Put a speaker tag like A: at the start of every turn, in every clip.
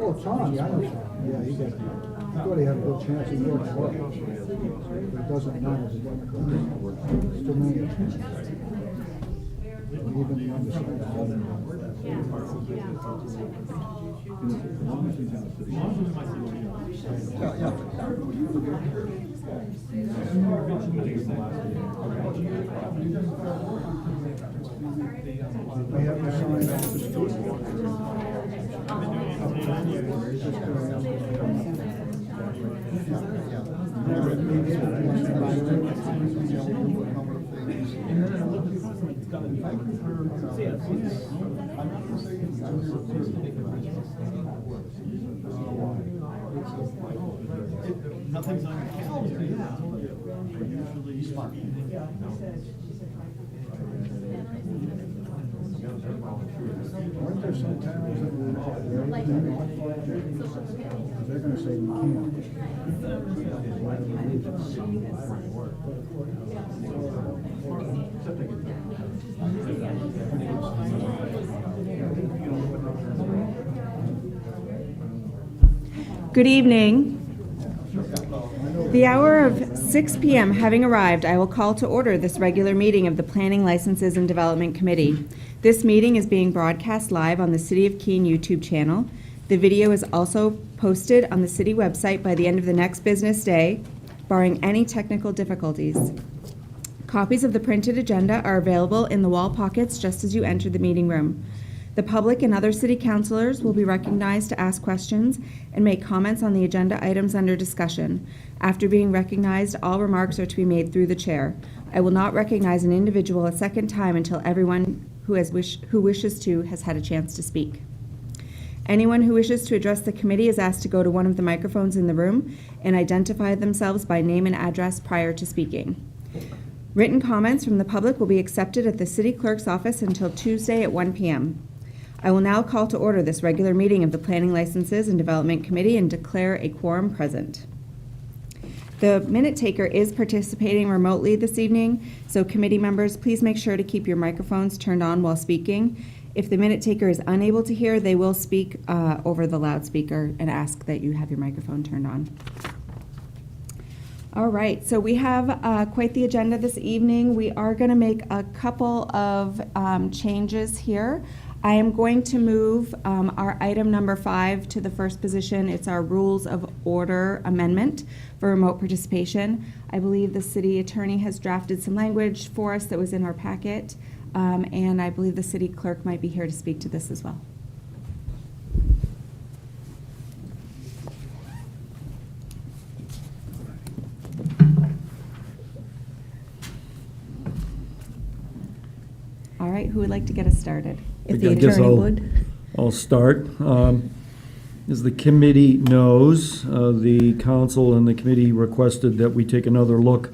A: Oh, Tom, yeah, I know Tom. Yeah, he got, I thought he had a good chance of winning. But it doesn't matter, the Democrats. Still many a chance. Even the undecided. Yeah. I have to sign off the
B: Nothing's on your calendar.
A: Aren't there some towns that will they're gonna say we can't.
C: Good evening. The hour of 6 p.m. having arrived, I will call to order this regular meeting of the Planning, Licenses, and Development Committee. This meeting is being broadcast live on the City of Keene YouTube channel. The video is also posted on the city website by the end of the next business day, barring any technical difficulties. Copies of the printed agenda are available in the wall pockets just as you enter the meeting room. The public and other city councilors will be recognized to ask questions and make comments on the agenda items under discussion. After being recognized, all remarks are to be made through the chair. I will not recognize an individual a second time until everyone who wishes to has had a chance to speak. Anyone who wishes to address the committee is asked to go to one of the microphones in the room and identify themselves by name and address prior to speaking. Written comments from the public will be accepted at the city clerk's office until Tuesday at 1 p.m. I will now call to order this regular meeting of the Planning, Licenses, and Development Committee and declare a quorum present. The minute taker is participating remotely this evening, so committee members, please make sure to keep your microphones turned on while speaking. If the minute taker is unable to hear, they will speak over the loudspeaker and ask that you have your microphone turned on. All right, so we have quite the agenda this evening. We are going to make a couple of changes here. I am going to move our item number 5 to the first position. It's our Rules of Order amendment for remote participation. I believe the city attorney has drafted some language for us that was in our packet, and I believe the city clerk might be here to speak to this as well. All right, who would like to get us started? If the attorney would.
D: I'll start. As the committee knows, the council and the committee requested that we take another look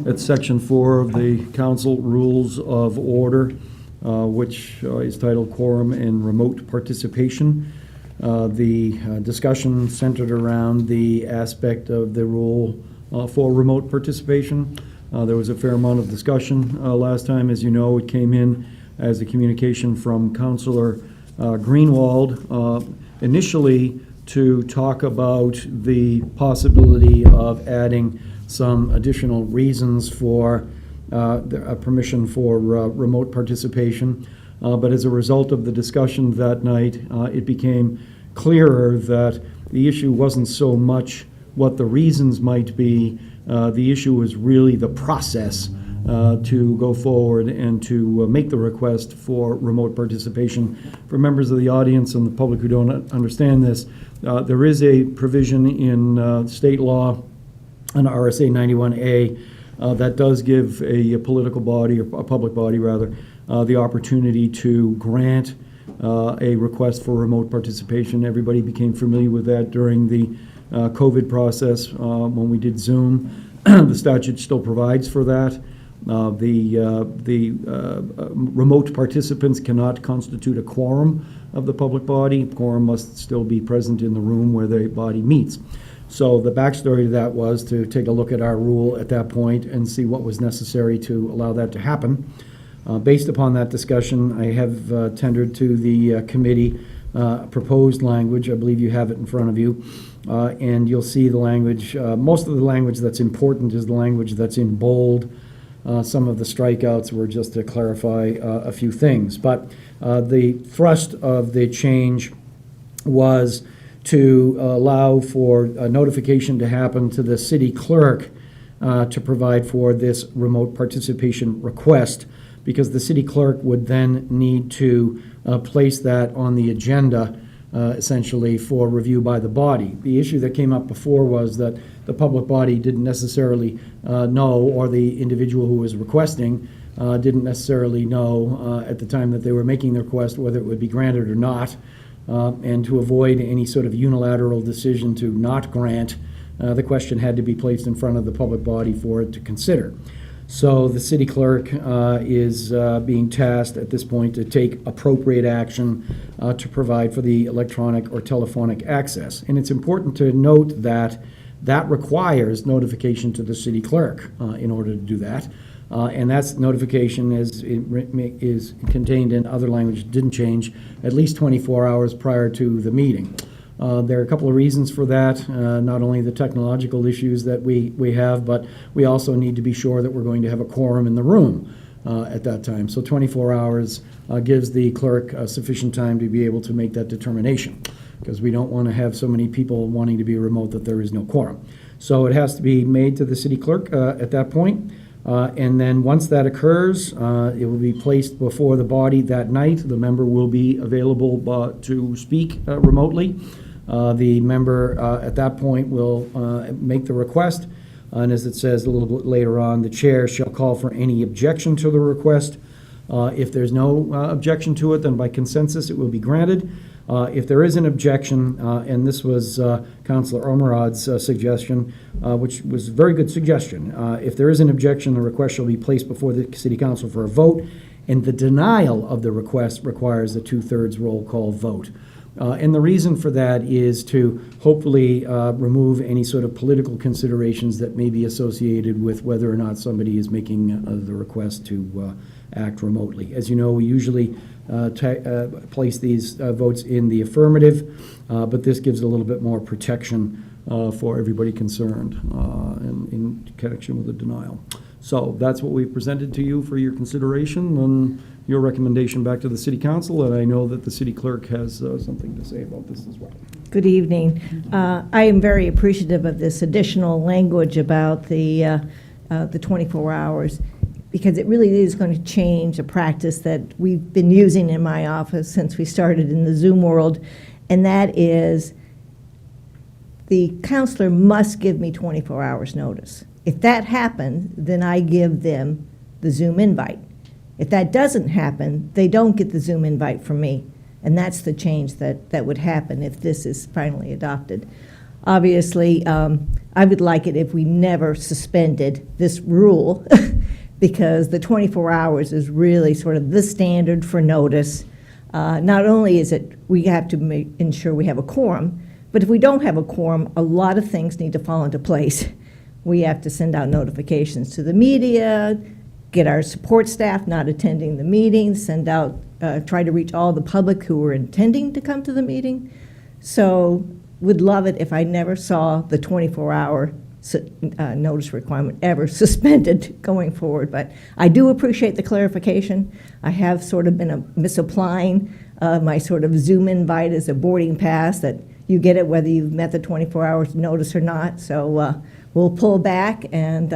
D: at Section 4 of the Council Rules of Order, which is titled Quorum and Remote Participation. The discussion centered around the aspect of the rule for remote participation. There was a fair amount of discussion last time. As you know, it came in as a communication from Councilor Greenwald, initially to talk about the possibility of adding some additional reasons for permission for remote participation. But as a result of the discussion that night, it became clearer that the issue wasn't so much what the reasons might be. The issue was really the process to go forward and to make the request for remote participation. For members of the audience and the public who don't understand this, there is a provision in state law, an RSA 91A, that does give a political body, or a public body rather, the opportunity to grant a request for remote participation. Everybody became familiar with that during the COVID process when we did Zoom. The statute still provides for that. Remote participants cannot constitute a quorum of the public body. Quorum must still be present in the room where the body meets. So the backstory to that was to take a look at our rule at that point and see what was necessary to allow that to happen. Based upon that discussion, I have tendered to the committee proposed language. I believe you have it in front of you. And you'll see the language, most of the language that's important is the language that's in bold. Some of the strikeouts were just to clarify a few things. But the thrust of the change was to allow for a notification to happen to the city clerk to provide for this remote participation request, because the city clerk would then need to place that on the agenda essentially for review by the body. The issue that came up before was that the public body didn't necessarily know, or the individual who was requesting didn't necessarily know at the time that they were making the request whether it would be granted or not. And to avoid any sort of unilateral decision to not grant, the question had to be placed in front of the public body for it to consider. So the city clerk is being tasked at this point to take appropriate action to provide for the electronic or telephonic access. And it's important to note that that requires notification to the city clerk in order to do that. And that's notification is contained in other language, didn't change, at least 24 hours prior to the meeting. There are a couple of reasons for that, not only the technological issues that we have, but we also need to be sure that we're going to have a quorum in the room at that time. So 24 hours gives the clerk sufficient time to be able to make that determination, because we don't want to have so many people wanting to be remote that there is no quorum. So it has to be made to the city clerk at that point. And then once that occurs, it will be placed before the body that night. The member will be available to speak remotely. The member at that point will make the request, and as it says a little bit later on, the chair shall call for any objection to the request. If there's no objection to it, then by consensus it will be granted. If there is an objection, and this was Councilor Ormerod's suggestion, which was a very good suggestion, if there is an objection, the request shall be placed before the City Council for a vote, and the denial of the request requires a 2/3 roll call vote. And the reason for that is to hopefully remove any sort of political considerations that may be associated with whether or not somebody is making the request to act remotely. As you know, we usually place these votes in the affirmative, but this gives a little bit more protection for everybody concerned in connection with the denial. So that's what we've presented to you for your consideration and your recommendation back to the City Council, and I know that the City Clerk has something to say about this as well.
E: Good evening. I am very appreciative of this additional language about the 24 hours, because it really is going to change a practice that we've been using in my office since we started in the Zoom world, and that is the counselor must give me 24 hours notice. If that happens, then I give them the Zoom invite. If that doesn't happen, they don't get the Zoom invite from me. And that's the change that would happen if this is finally adopted. Obviously, I would like it if we never suspended this rule because the 24 hours is really sort of the standard for notice. Not only is it, we have to ensure we have a quorum, but if we don't have a quorum, a lot of things need to fall into place. We have to send out notifications to the media, get our support staff not attending the meeting, send out, try to reach all the public who are intending to come to the meeting. So would love it if I never saw the 24-hour notice requirement ever suspended going forward. But I do appreciate the clarification. I have sort of been misapplying my sort of Zoom invite as a boarding pass, that you get it whether you've met the 24 hours notice or not. So we'll pull back and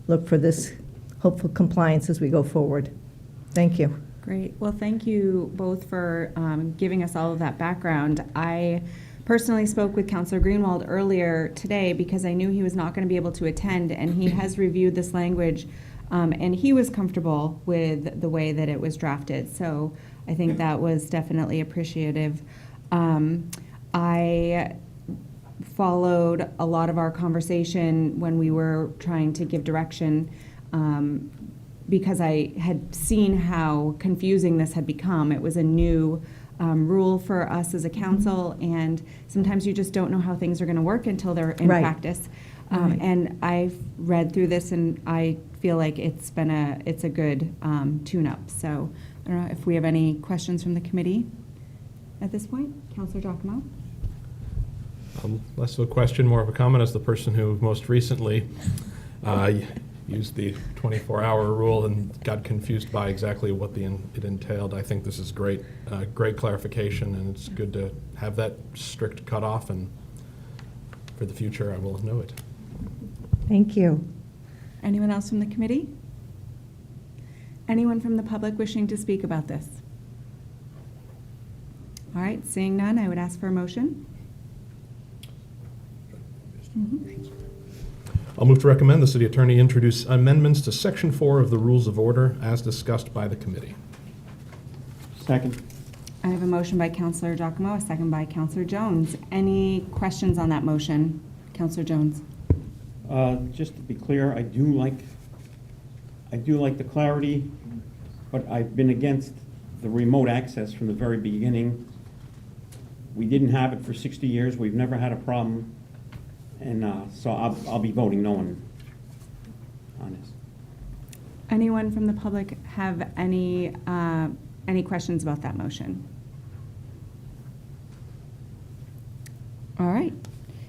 E: look for this hopeful compliance as we go forward. Thank you.
C: Great. Well, thank you both for giving us all of that background. I personally spoke with Councillor Greenwald earlier today because I knew he was not going to be able to attend, and he has reviewed this language, and he was comfortable with the way that it was drafted. So I think that was definitely appreciative. I followed a lot of our conversation when we were trying to give direction, because I had seen how confusing this had become. It was a new rule for us as a council, and sometimes you just don't know how things are going to work until they're in practice. And I've read through this, and I feel like it's a good tune-up. So I don't know if we have any questions from the committee at this point. Counselor Giacomo?
F: Less of a question, more of a comment, as the person who most recently used the 24-hour rule and got confused by exactly what it entailed. I think this is great, great clarification, and it's good to have that strict cutoff, and for the future, I will know it.
E: Thank you.
C: Anyone else from the committee? Anyone from the public wishing to speak about this? All right, seeing none, I would ask for a motion.
F: I'll move to recommend the city attorney introduce amendments to Section 4 of the Rules of Order as discussed by the committee.
B: Second.
C: I have a motion by Counselor Giacomo, a second by Counselor Jones. Any questions on that motion? Counselor Jones?
B: Just to be clear, I do like the clarity, but I've been against the remote access from the very beginning. We didn't have it for 60 years. We've never had a problem. And so I'll be voting no on this.
C: Anyone from the public have any questions about that motion? All right.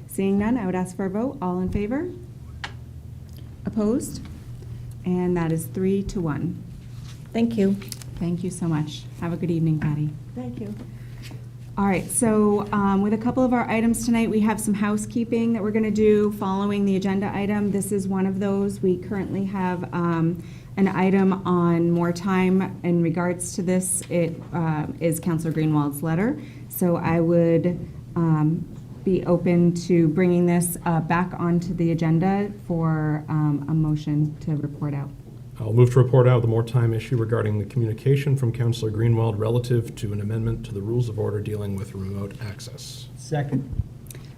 C: Seeing none, I would ask for a vote. All in favor? Opposed? And that is 3-1.
E: Thank you.
C: Thank you so much. Have a good evening, Patty.
E: Thank you.
C: All right, so with a couple of our items tonight, we have some housekeeping that we're going to do following the agenda item. This is one of those. We currently have an item on more time in regards to this. It is Councilor Greenwald's letter. So I would be open to bringing this back onto the agenda for a motion to report out.
F: I'll move to report out the more time issue regarding the communication from Councilor Greenwald relative to an amendment to the Rules of Order dealing with remote access.
B: Second.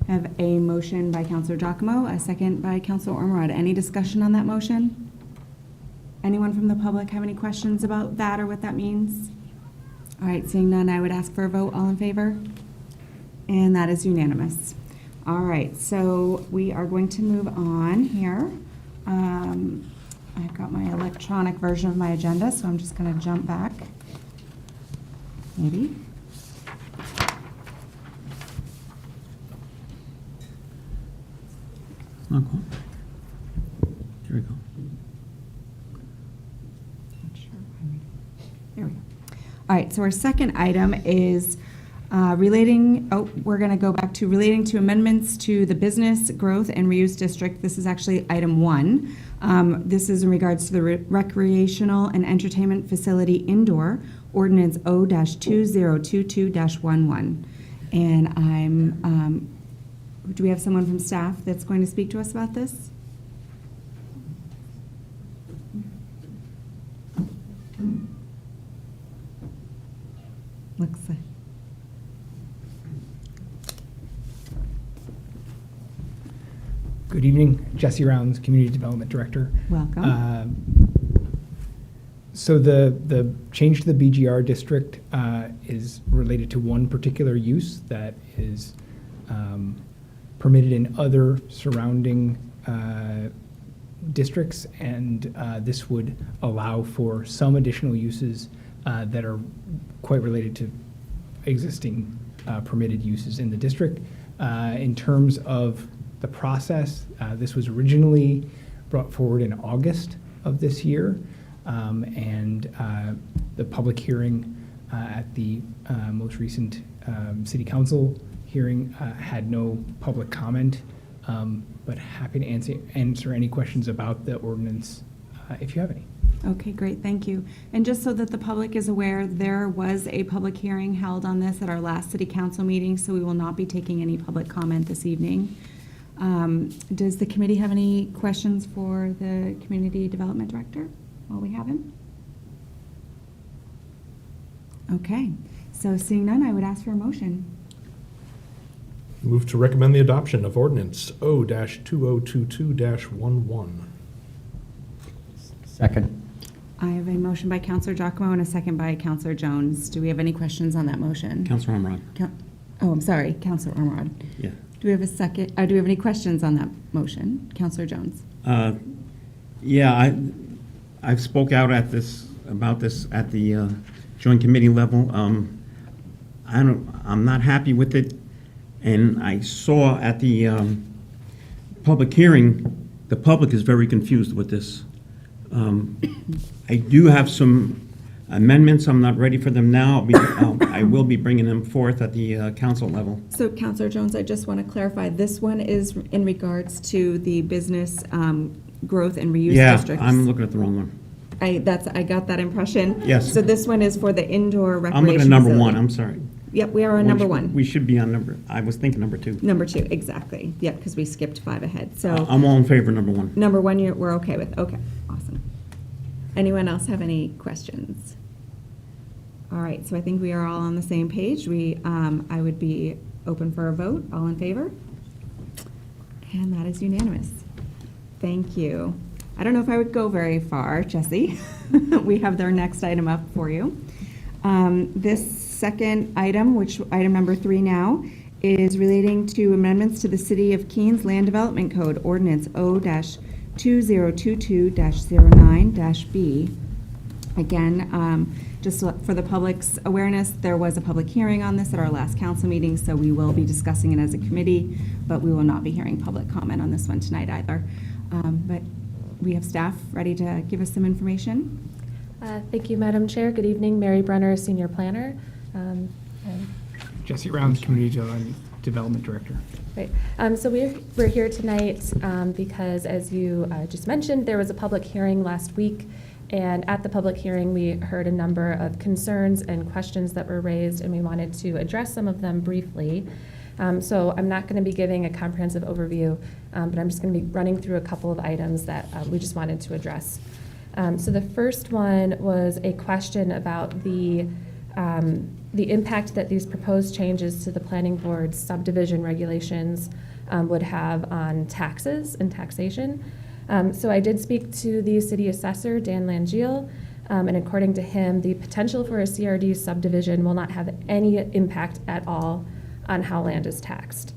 C: I have a motion by Counselor Giacomo, a second by Counselor Ormerod. Any discussion on that motion? Anyone from the public have any questions about that or what that means? All right, seeing none, I would ask for a vote. All in favor? And that is unanimous. All right, so we are going to move on here. I've got my electronic version of my agenda, so I'm just going to jump back. Maybe.
B: Not cool. Here we go.
C: Not sure. There we go. All right, so our second item is we're going to go back to relating to amendments to the Business Growth and Reuse District. This is actually item 1. This is in regards to the Recreational and Entertainment Facility Indoor Ordinance O-2022-11. And do we have someone from staff that's going to speak to us about this? Looks like.
G: Good evening, Jesse Rounds, Community Development Director.
C: Welcome.
G: So the change to the BGR district is related to one particular use that is permitted in other surrounding districts, and this would allow for some additional uses that are quite related to existing permitted uses in the district. In terms of the process, this was originally brought forward in August of this year, and the public hearing at the most recent city council hearing had no public comment, but happy to answer any questions about the ordinance if you have any.
C: Okay, great, thank you. And just so that the public is aware, there was a public hearing held on this at our last city council meeting, so we will not be taking any public comment this evening. Does the committee have any questions for the Community Development Director while we have him? Okay, so seeing none, I would ask for a motion.
F: Move to recommend the adoption of Ordinance O-2022-11.
B: Second.
C: I have a motion by Counselor Giacomo and a second by Counselor Jones. Do we have any questions on that motion?
B: Councilor Ormerod.
C: I'm sorry, Counselor Ormerod.
B: Yeah.
C: Do we have a second, do we have any questions on that motion? Counselor Jones?
H: Yeah, I've spoke out about this at the joint committee level.
B: I'm not happy with it. And I saw at the public hearing, the public is very confused with this. I do have some amendments. I'm not ready for them now. I will be bringing them forth at the council level.
C: So Counselor Jones, I just want to clarify, this one is in regards to the business growth and reuse districts.
B: Yeah, I'm looking at the wrong one.
C: I got that impression.
B: Yes.
C: So this one is for the indoor recreation
B: I'm looking at number
C: facility.
B: one, I'm sorry.
C: Yep, we are on number one.
B: We should be on I was thinking number two.
C: Number two, exactly. Yep, because we skipped 5 ahead. So
B: I'm all in favor of number one.
C: number one, we're okay with. Okay, awesome. Anyone else have any questions? All right, so I think we are all on the same page. I would be open for a vote. All in favor? And that is unanimous. Thank you. I don't know if I would go very far, Jesse. We have their next item up for you. This second item, which item number 3 now, is relating to amendments to the City of Keens Land Development Code, Ordinance O-2022-09-B. Again, just for the public's awareness, there was a public hearing on this at our last council meeting, so we will be discussing it as a committee, but we will not be hearing public comment on this one tonight either. But we have staff ready to give us some information.
I: Thank you, Madam Chair. Good evening. Mary Brenner, Senior Planner.
G: Jesse Rounds, Community Development Director.
I: Great. So we're here tonight because, as you just mentioned, there was a public hearing last week. And at the public hearing, we heard a number of concerns and questions that were raised, and we wanted to address some of them briefly. So I'm not going to be giving a comprehensive overview, but I'm just going to be running through a couple of items that we just wanted to address. So the first one was a question about the impact that these proposed changes to the planning board's subdivision regulations would have on taxes and taxation. So I did speak to the city assessor, Dan Langeal, and according to him, the potential for a CRD subdivision will not have any impact at all on how land is taxed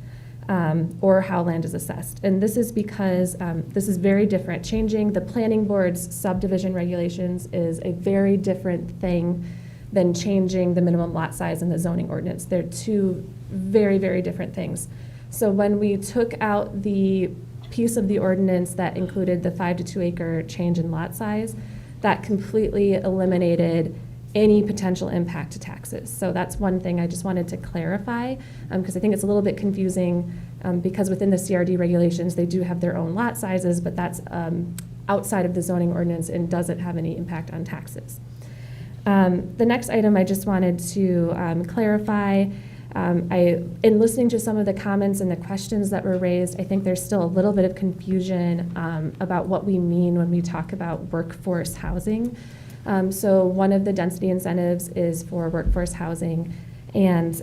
I: or how land is assessed. And this is because this is very different. Changing the planning board's subdivision regulations is a very different thing than changing the minimum lot size in the zoning ordinance. They're two very, very different things. So when we took out the piece of the ordinance that included the 5 to 2 acre change in lot size, that completely eliminated any potential impact to taxes. So that's one thing I just wanted to clarify, because I think it's a little bit confusing, because within the CRD regulations, they do have their own lot sizes, but that's outside of the zoning ordinance and doesn't have any impact on taxes. The next item I just wanted to clarify, in listening to some of the comments and the questions that were raised, I think there's still a little bit of confusion about what we mean when we talk about workforce housing. So one of the density incentives is for workforce housing, and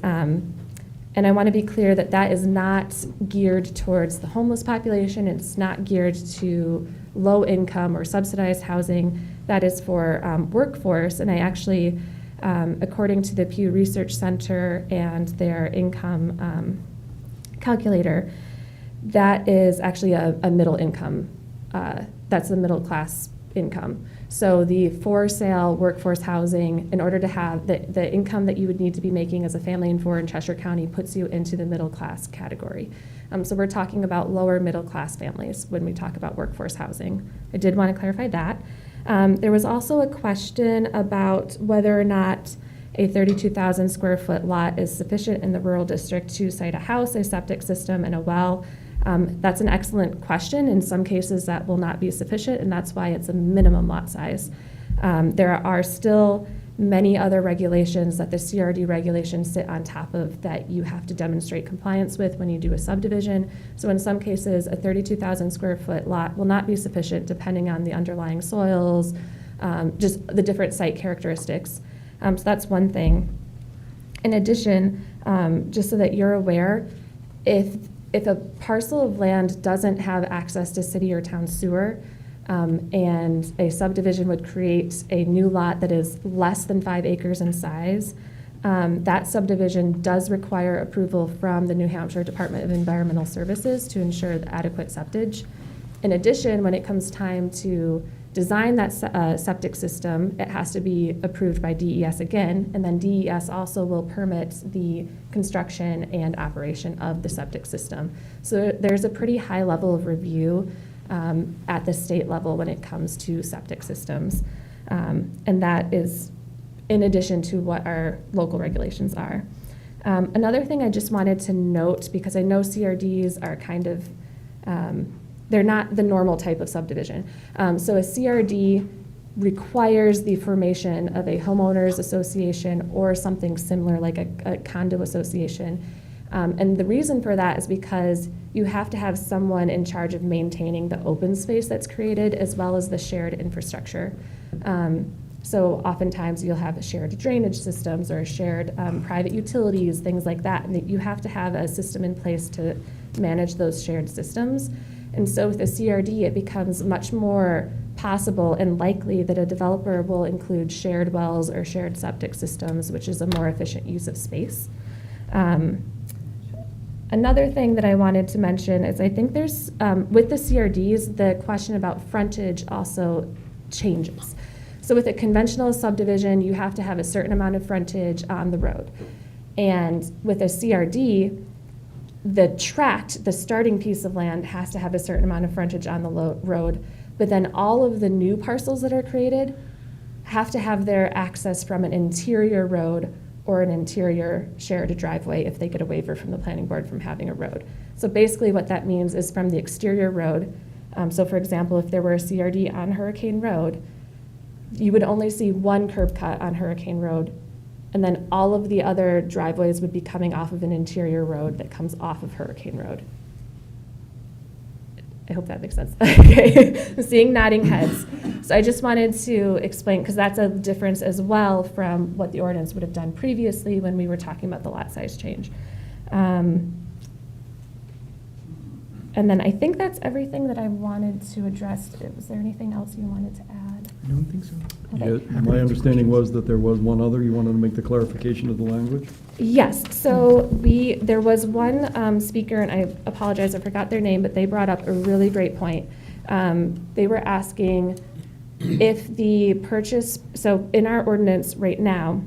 I: I want to be clear that that is not geared towards the homeless population. It's not geared to low income or subsidized housing. That is for workforce, and I actually, according to the Pew Research Center and their income calculator, that is actually a middle income. That's the middle class income. So the for sale workforce housing, in order to have the income that you would need to be making as a family in Cheshire County, puts you into the middle class category. So we're talking about lower middle class families when we talk about workforce housing. I did want to clarify that. There was also a question about whether or not a 32,000 square foot lot is sufficient in the rural district to site a house, a septic system, and a well. That's an excellent question. In some cases, that will not be sufficient, and that's why it's a minimum lot size. There are still many other regulations that the CRD regulations sit on top of that you have to demonstrate compliance with when you do a subdivision. So in some cases, a 32,000 square foot lot will not be sufficient depending on the underlying soils, just the different site characteristics. So that's one thing. In addition, just so that you're aware, if a parcel of land doesn't have access to city or town sewer, and a subdivision would create a new lot that is less than 5 acres in size, that subdivision does require approval from the New Hampshire Department of Environmental Services to ensure the adequate septage. In addition, when it comes time to design that septic system, it has to be approved by DES again, and then DES also will permit the construction and operation of the septic system. So there's a pretty high level of review at the state level when it comes to septic systems. And that is in addition to what our local regulations are. Another thing I just wanted to note, because I know CRDs are kind of, they're not the normal type of subdivision. So a CRD requires the formation of a homeowners association or something similar like a condo association. And the reason for that is because you have to have someone in charge of maintaining the open space that's created as well as the shared infrastructure. So oftentimes you'll have shared drainage systems or shared private utilities, things like that. And you have to have a system in place to manage those shared systems. And so with a CRD, it becomes much more possible and likely that a developer will include shared wells or shared septic systems, which is a more efficient use of space. Another thing that I wanted to mention is I think there's, with the CRDs, the question about frontage also changes. So with a conventional subdivision, you have to have a certain amount of frontage on the road. And with a CRD, the tract, the starting piece of land, has to have a certain amount of frontage on the road. But then all of the new parcels that are created have to have their access from an interior road or an interior shared driveway if they get a waiver from the planning board from having a road. So basically what that means is from the exterior road, so for example, if there were a CRD on Hurricane Road, you would only see one curb cut on Hurricane Road, and then all of the other driveways would be coming off of an interior road that comes off of Hurricane Road. I hope that makes sense. Okay, I'm seeing nodding heads. So I just wanted to explain, because that's a difference as well from what the ordinance would have done previously when we were talking about the lot size change. And then I think that's everything that I wanted to address. Was there anything else you wanted to add?
G: I don't think so.
I: Okay.
D: Yeah, my understanding was that there was one other, you wanted to make the clarification of the language?
I: Yes, so there was one speaker, and I apologize, I forgot their name, but they brought up a really great point. They were asking if the purchase, so in our ordinance right now,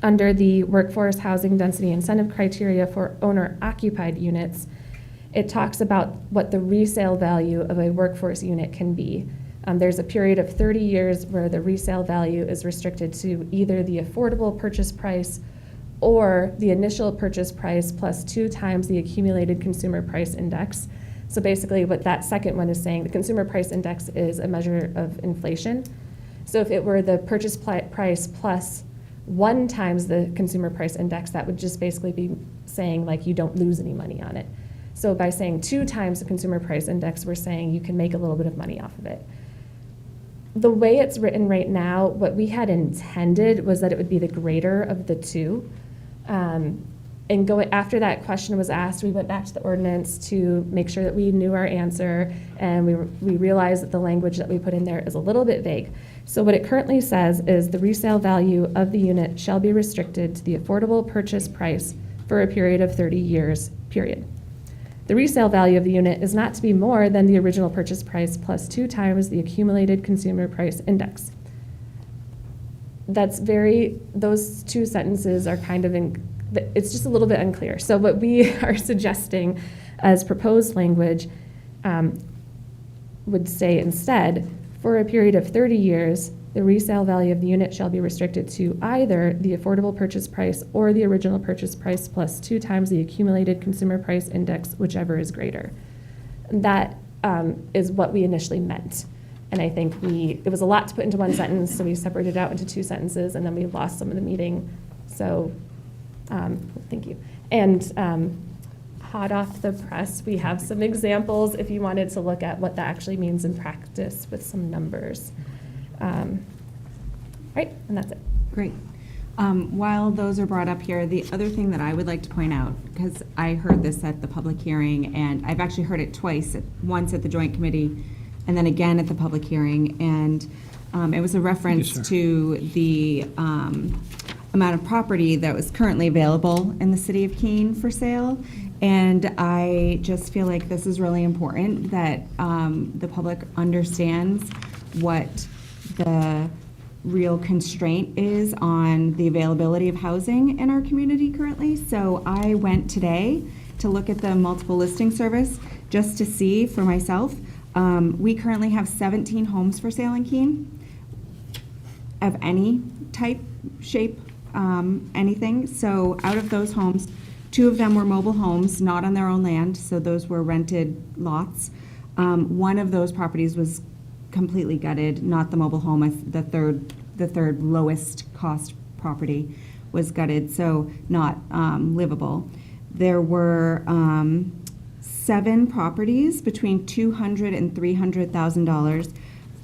I: under the workforce housing density incentive criteria for owner-occupied units, it talks about what the resale value of a workforce unit can be. There's a period of 30 years where the resale value is restricted to either the affordable purchase price or the initial purchase price plus 2 times the accumulated consumer price index. So basically what that second one is saying, the consumer price index is a measure of inflation. So if it were the purchase price plus 1 times the consumer price index, that would just basically be saying like you don't lose any money on it. So by saying 2 times the consumer price index, we're saying you can make a little bit of money off of it. The way it's written right now, what we had intended was that it would be the greater of the two. And after that question was asked, we went back to the ordinance to make sure that we knew our answer, and we realized that the language that we put in there is a little bit vague. So what it currently says is the resale value of the unit shall be restricted to the affordable purchase price for a period of 30 years, period. The resale value of the unit is not to be more than the original purchase price plus 2 times the accumulated consumer price index. Those 2 sentences are kind of it's just a little bit unclear. So what we are suggesting as proposed language would say instead, for a period of 30 years, the resale value of the unit shall be restricted to either the affordable purchase price or the original purchase price plus 2 times the accumulated consumer price index, whichever is greater. That is what we initially meant. And I think it was a lot to put into one sentence, so we separated it out into 2 sentences, and then we lost some of the meaning. So thank you. And hot off the press, we have some examples if you wanted to look at what that actually means in practice with some numbers. Right, and that's it.
C: Great. While those are brought up here, the other thing that I would like to point out, because I heard this at the public hearing, and I've actually heard it twice, once at the joint committee, and then again at the public hearing, and it was a reference to the amount of property that was currently available in the city of Keene for sale. And I just feel like this is really important that the public understands what the real constraint is on the availability of housing in our community currently. So I went today to look at the multiple listing service just to see for myself. We currently have 17 homes for sale in Keene of any type, shape, anything. So out of those homes, 2 of them were mobile homes, not on their own land, so those were rented lots. One of those properties was completely gutted, not the mobile home. The third lowest cost property was gutted, so not livable. There were 7 properties between $200,000 and $300,000.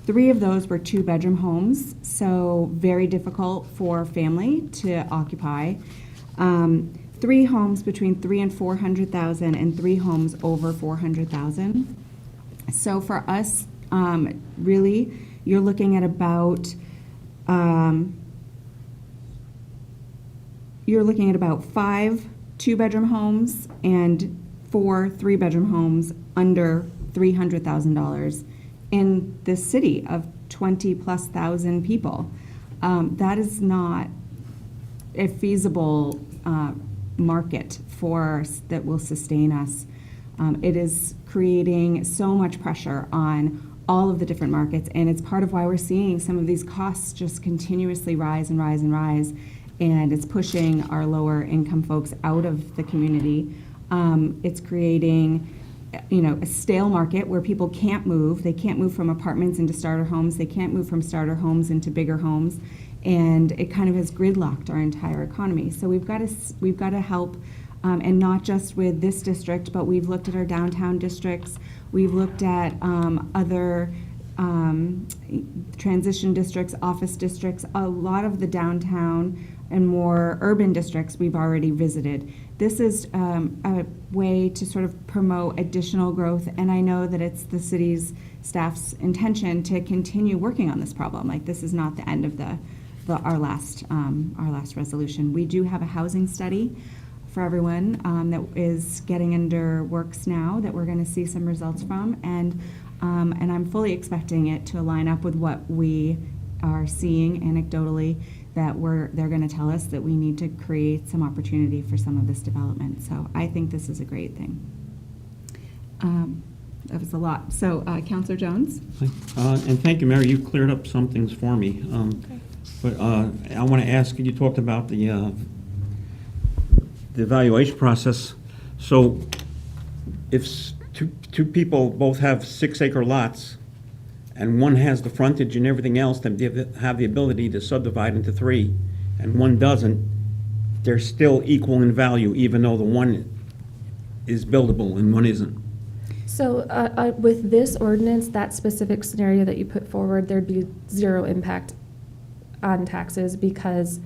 C: 3 of those were 2-bedroom homes, so very difficult for family to occupy. 3 homes between $300,000 and $400,000, and 3 homes over $400,000. So for us, really, you're looking at about 5 2-bedroom homes and 4 3-bedroom homes under $300,000 in this city of 20+ thousand people. That is not a feasible market for us that will sustain us. It is creating so much pressure on all of the different markets, and it's part of why we're seeing some of these costs just continuously rise and rise and rise, and it's pushing our lower income folks out of the community. It's creating a stale market where people can't move. They can't move from apartments into starter homes. They can't move from starter homes into bigger homes, and it kind of has gridlocked our entire economy. So we've got to help, and not just with this district, but we've looked at our downtown districts. We've looked at other transition districts, office districts. A lot of the downtown and more urban districts we've already visited. This is a way to sort of promote additional growth, and I know that it's the city's staff's intention to continue working on this problem. Like, this is not the end of our last resolution. We do have a housing study for everyone that is getting under works now that we're going to see some results from, and I'm fully expecting it to line up with what we are seeing anecdotally, that they're going to tell us that we need to create some opportunity for some of this development. So I think this is a great thing. That was a lot. So Councillor Jones?
B: And thank you, Mary. You cleared up some things for me.
I: Okay.
B: But I want to ask, you talked about the evaluation process. So if two people both have 6-acre lots, and one has the frontage and everything else, then they have the ability to subdivide into 3, and one doesn't, they're still equal in value, even though the one is buildable and one isn't.
I: So with this ordinance, that specific scenario that you put forward, there'd be 0 impact on taxes, because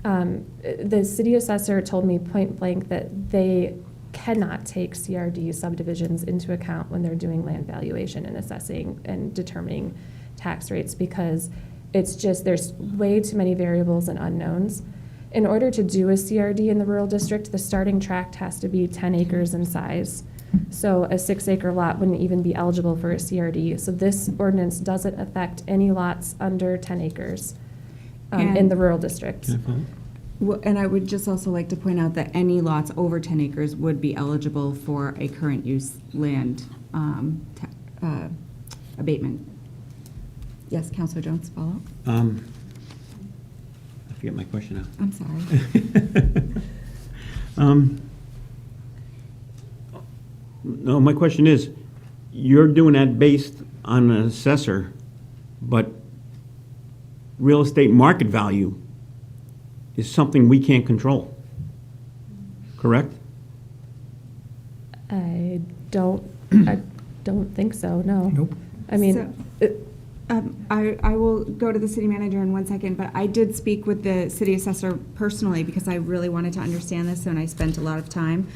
I: the city assessor told me point blank that they cannot take CRD subdivisions into account when they're doing land valuation and assessing and determining tax rates, because it's just, there's way too many variables and unknowns. In order to do a CRD in the rural district, the starting tract has to be 10 acres in size. So a 6-acre lot wouldn't even be eligible for a CRD. So this ordinance doesn't affect any lots under 10 acres in the rural district.
B: Can I follow?
C: Well, and I would just also like to point out that any lots over 10 acres would be eligible for a current use land abatement. Yes, Councillor Jones, follow?
B: I forget my question now.
C: I'm sorry.
B: No, my question is, you're doing that based on an assessor, but real estate market value is something we can't control, correct?
I: I don't think so, no.
G: Nope.
I: I mean,
C: I will go to the city manager in 1 second, but I did speak with the city assessor personally because I really wanted to understand this, and I spent a lot of time.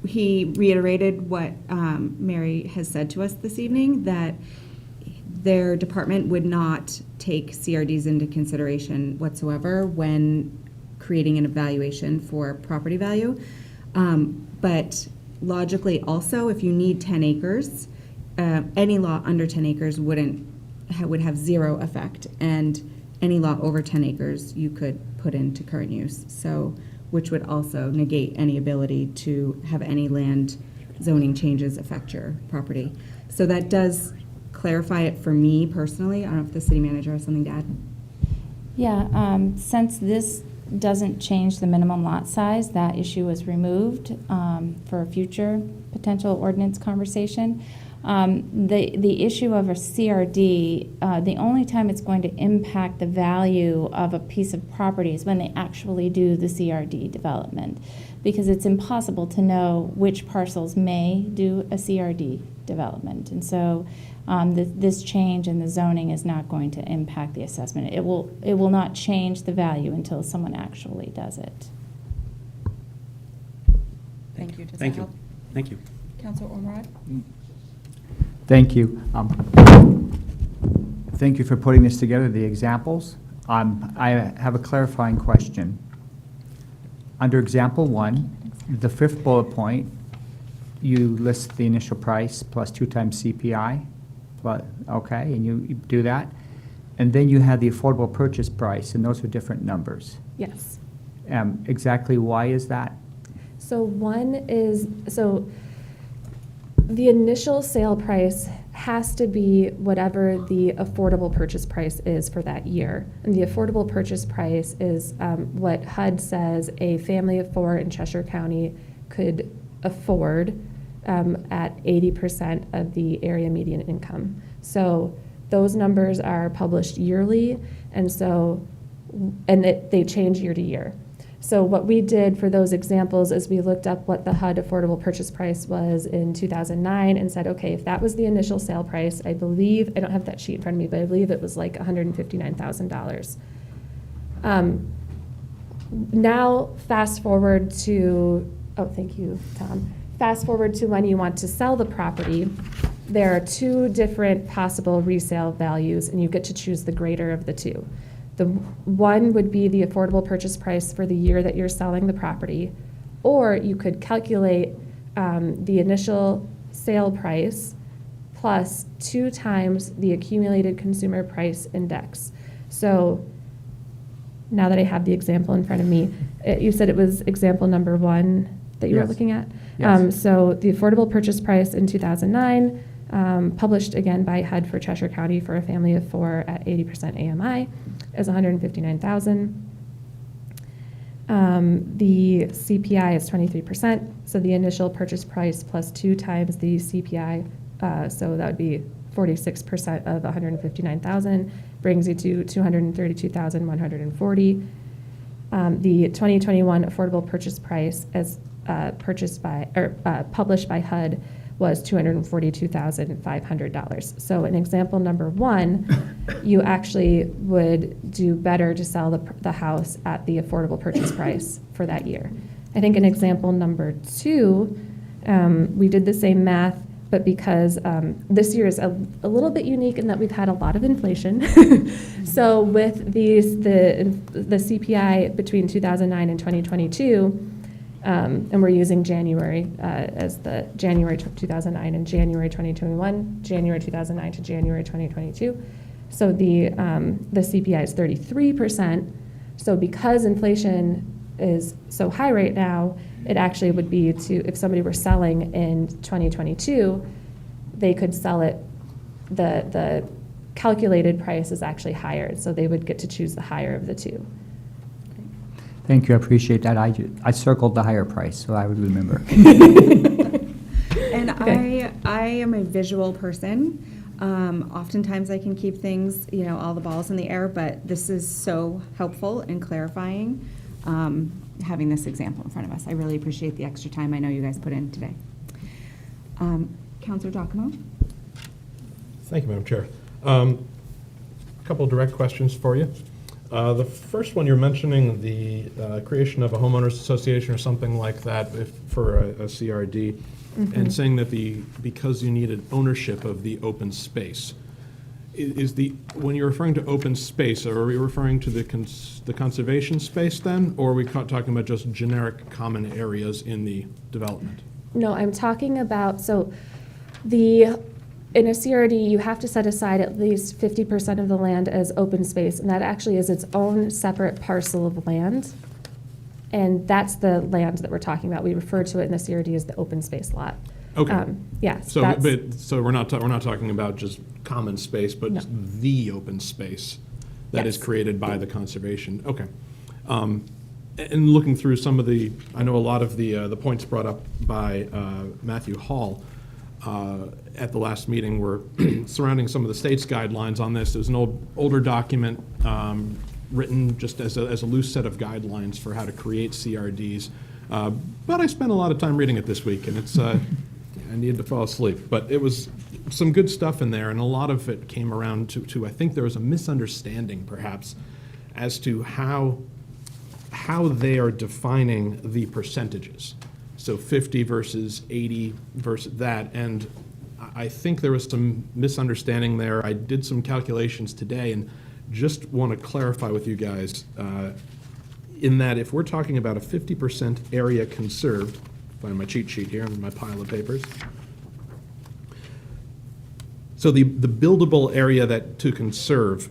C: He reiterated what Mary has said to us this evening, that their department would not take CRDs into consideration whatsoever when creating an evaluation for property value. But logically also, if you need 10 acres, any law under 10 acres would have zero effect, and any lot over 10 acres you could put into current use, so, which would also negate any ability to have any land zoning changes affect your property. So that does clarify it for me personally. I don't know if the city manager has something to add.
J: Yeah, since this doesn't change the minimum lot size, that issue was removed for a future potential ordinance conversation. The issue of a CRD, the only time it's going to impact the value of a piece of property is when they actually do the CRD development, because it's impossible to know which parcels may do a CRD development. And so this change in the zoning is not going to impact the assessment. It will not change the value until someone actually does it.
C: Thank you. Does
B: Thank
C: that
B: you.
C: help?
B: Thank you.
C: Councilor Ormerod?
K: Thank you. Thank you for putting this together, the examples. I have a clarifying question. Under example 1, the 5th bullet point, you list the initial price plus 2 times CPI. Okay, and you do that. And then you have the affordable purchase price, and those are different numbers.
I: Yes.
K: Exactly why is that?
I: So the initial sale price has to be whatever the affordable purchase price is for that year. And the affordable purchase price is what HUD says a family of 4 in Cheshire County could afford at 80% of the area median income. So those numbers are published yearly, and they change year to year. So what we did for those examples is we looked up what the HUD affordable purchase price was in 2009 and said, okay, if that was the initial sale price, I believe, I don't have that sheet in front of me, but I believe it was like $159,000. Now, fast forward to, oh, thank you, Tom. Fast forward to when you want to sell the property. There are 2 different possible resale values, and you get to choose the greater of the 2. The one would be the affordable purchase price for the year that you're selling the property, or you could calculate the initial sale price plus 2 times the accumulated consumer price index. So now that I have the example in front of me, you said it was example number 1 that you were
K: Yes.
I: looking at?
K: Yes.
I: So the affordable purchase price in 2009, published again by HUD for Cheshire County for a family of 4 at 80% AMI, is $159,000. The CPI is 23%, so the initial purchase price plus 2 times the CPI, so that would be 46% of $159,000, brings you to $232,140. The 2021 affordable purchase price, as published by HUD, was $242,500. So in example number 1, you actually would do better to sell the house at the affordable purchase price for that year. I think in example number 2, we did the same math, but because this year is a little bit unique in that we've had a lot of inflation. So with the CPI between 2009 and 2022, and we're using January as the January 2009 and January 2021, January 2009 to January 2022. So the CPI is 33%. So because inflation is so high right now, it actually would be if somebody were selling in 2022, they could sell it, the calculated price is actually higher, so they would get to choose the higher of the 2.
K: Thank you, I appreciate that. I circled the higher price, so I would remember.
C: And
I: Okay.
C: I am a visual person. Oftentimes I can keep things, all the balls in the air, but this is so helpful and clarifying, having this example in front of us. I really appreciate the extra time I know you guys put in today. Councilor Giacomo?
F: Thank you, Madam Chair. A couple direct questions for you. The first one, you're mentioning the creation of a homeowners association or something like that for a CRD, and saying that because you needed ownership of the open space. When you're referring to open space, are we referring to the conservation space then, or are we talking about just generic common areas in the development?
I: No, I'm talking about, so the in a CRD, you have to set aside at least 50% of the land as open space, and that actually is its own separate parcel of land. And that's the land that we're talking about. We refer to it in the CRD as the open space lot.
F: Okay.
I: Yes.
F: So,
I: that's-
F: so we're not talking about just common space, but
I: No.
F: the open space that is
I: Yes.
F: created by the conservation. Okay. And looking through some of I know a lot of the points brought up by Matthew Hall at the last meeting were surrounding some of the state's guidelines on this. There's an older document written just as a loose set of guidelines for how to create CRDs. But I spent a lot of time reading it this week, and it's I needed to fall asleep. But it was some good stuff in there, and a lot of it came around to I think there was a misunderstanding, perhaps, as to how they are defining the percentages. So 50 versus 80 versus that, and I think there was some misunderstanding there. I did some calculations today, and just want to clarify with you guys, in that if we're talking about a 50% area conserved, find my cheat sheet here in my pile of papers. So the buildable area to conserve,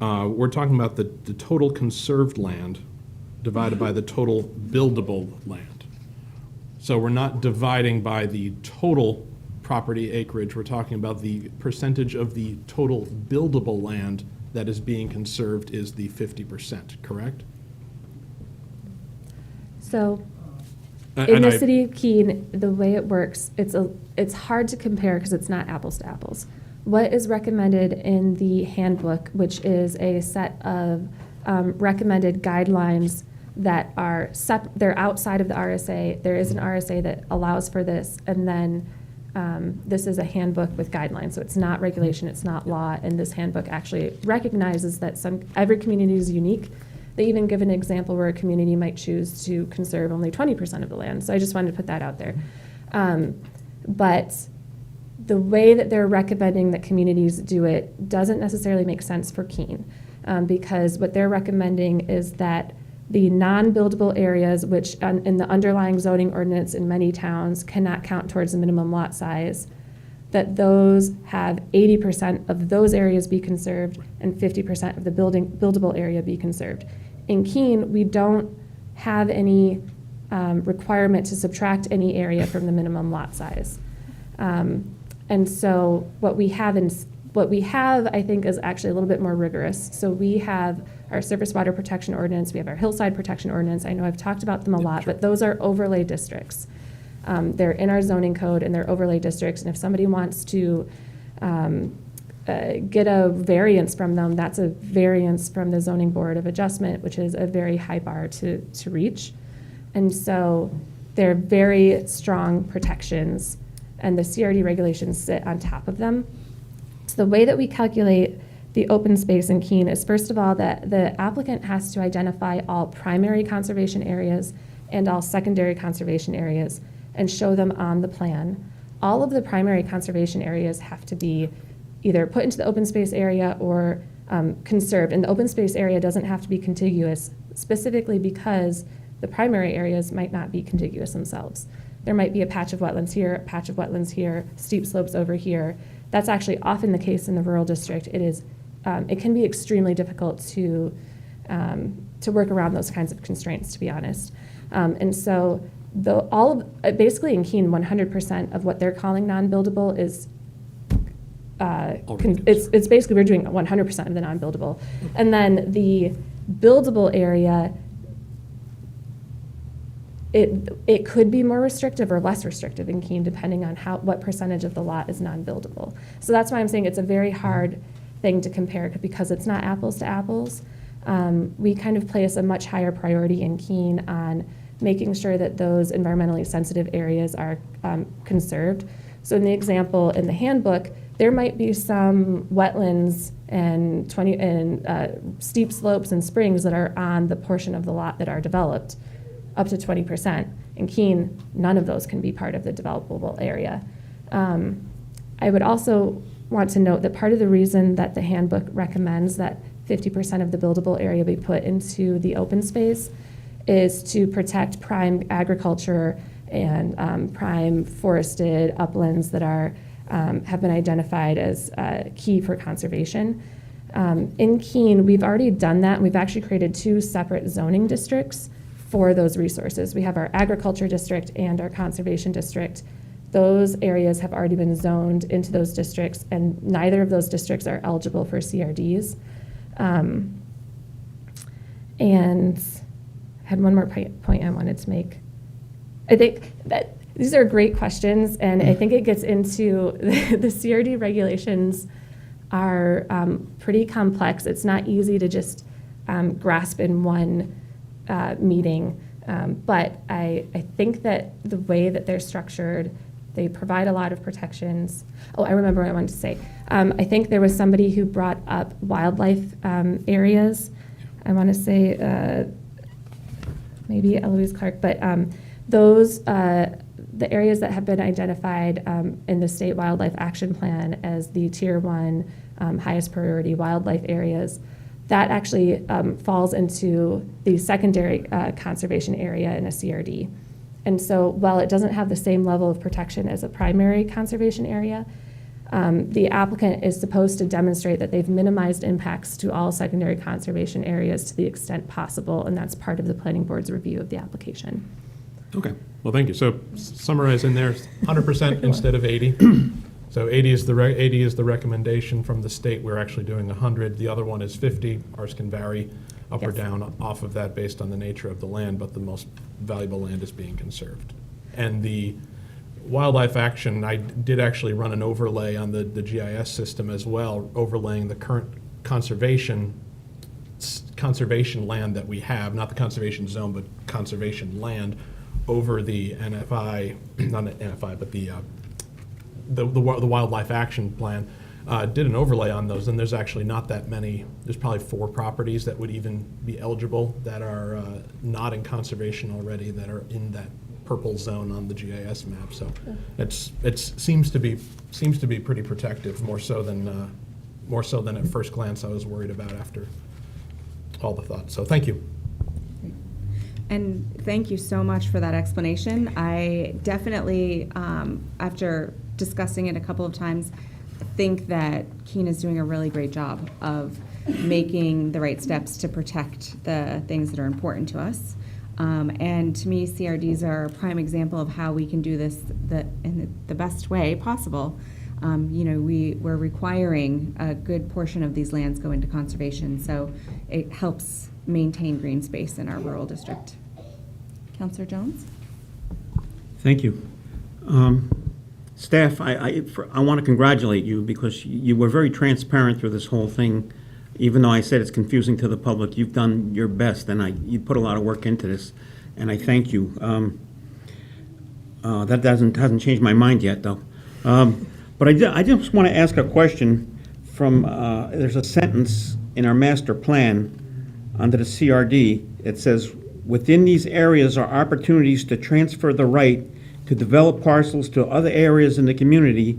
F: we're talking about the total conserved land divided by the total buildable land. So we're not dividing by the total property acreage, we're talking about the percentage of the total buildable land that is being conserved is the 50%, correct?
I: So in
F: And
I: the
F: I-
I: city of Keene, the way it works, it's hard to compare because it's not apples to apples. What is recommended in the handbook, which is a set of recommended guidelines that are they're outside of the RSA. There is an RSA that allows for this, and then this is a handbook with guidelines. So it's not regulation, it's not law, and this handbook actually recognizes that every community is unique. They even give an example where a community might choose to conserve only 20% of the land. So I just wanted to put that out there. But the way that they're recommending that communities do it doesn't necessarily make sense for Keene, because what they're recommending is that the non-buildable areas, which in the underlying zoning ordinance in many towns cannot count towards the minimum lot size, that those have 80% of those areas be conserved and 50% of the buildable area be conserved. In Keene, we don't have any requirement to subtract any area from the minimum lot size. And so what we have, I think, is actually a little bit more rigorous. So we have our surface water protection ordinance, we have our hillside protection ordinance. I know I've talked about them a lot, but those are overlay districts. They're in our zoning code and they're overlay districts. And if somebody wants to get a variance from them, that's a variance from the Zoning Board of Adjustment, which is a very high bar to reach. And so they're very strong protections, and the CRD regulations sit on top of them. So the way that we calculate the open space in Keene is, first of all, that the applicant has to identify all primary conservation areas and all secondary conservation areas and show them on the plan. All of the primary conservation areas have to be either put into the open space area or conserved. And the open space area doesn't have to be contiguous, specifically because the primary areas might not be contiguous themselves. There might be a patch of wetlands here, a patch of wetlands here, steep slopes over here. That's actually often the case in the rural district. It can be extremely difficult to work around those kinds of constraints, to be honest. And so basically in Keene, 100% of what they're calling non-buildable is it's basically we're doing 100% of the non-buildable. And then the buildable area, it could be more restrictive or less restrictive in Keene, depending on what percentage of the lot is non-buildable. So that's why I'm saying it's a very hard thing to compare, because it's not apples to apples. We kind of place a much higher priority in Keene on making sure that those environmentally sensitive areas are conserved. So in the example in the handbook, there might be some wetlands and steep slopes and springs that are on the portion of the lot that are developed, up to 20%. In Keene, none of those can be part of the developable area. I would also want to note that part of the reason that the handbook recommends that 50% of the buildable area be put into the open space is to protect prime agriculture and prime forested uplands that are have been identified as key for conservation. In Keene, we've already done that, and we've actually created 2 separate zoning districts for those resources. We have our agriculture district and our conservation district. Those areas have already been zoned into those districts, and neither of those districts are eligible for CRDs. And I had one more point I wanted to make. I think that these are great questions, and I think it gets into the CRD regulations are pretty complex. It's not easy to just grasp in one meeting, but I think that the way that they're structured, they provide a lot of protections. Oh, I remember what I wanted to say. I think there was somebody who brought up wildlife areas. I want to say maybe Eloise Clark, but those, the areas that have been identified in the State Wildlife Action Plan as the Tier 1 highest priority wildlife areas, that actually falls into the secondary conservation area in a CRD. And so while it doesn't have the same level of protection as a primary conservation area, the applicant is supposed to demonstrate that they've minimized impacts to all secondary conservation areas to the extent possible, and that's part of the planning board's review of the application.
F: Okay, well, thank you. So summarize in there, 100% instead of 80. So 80 is the recommendation from the state. We're actually doing 100. The other one is 50. Ours can vary up or
I: Yes.
F: down off of that based on the nature of the land, but the most valuable land is being conserved. And the wildlife action, I did actually run an overlay on the GIS system as well, overlaying the current conservation land that we have, not the conservation zone, but conservation land over the NFI, not NFI, but the wildlife action plan. Did an overlay on those, and there's actually not that many. There's probably 4 properties that would even be eligible that are not in conservation already, that are in that purple zone on the GIS map. So it seems to be pretty protective, more so than at first glance I was worried about after all the thoughts. So thank you.
C: And thank you so much for that explanation. I definitely, after discussing it a couple of times, think that Keene is doing a really great job of making the right steps to protect the things that are important to us. And to me, CRDs are a prime example of how we can do this in the best way possible. We're requiring a good portion of these lands go into conservation, so it helps maintain green space in our rural district. Councillor Jones?
B: Thank you. Staff, I want to congratulate you because you were very transparent through this whole thing. Even though I said it's confusing to the public, you've done your best, and you put a lot of work into this, and I thank you. That hasn't changed my mind yet, though. But I just want to ask a question from, there's a sentence in our master plan under the CRD. It says, within these areas are opportunities to transfer the right to develop parcels to other areas in the community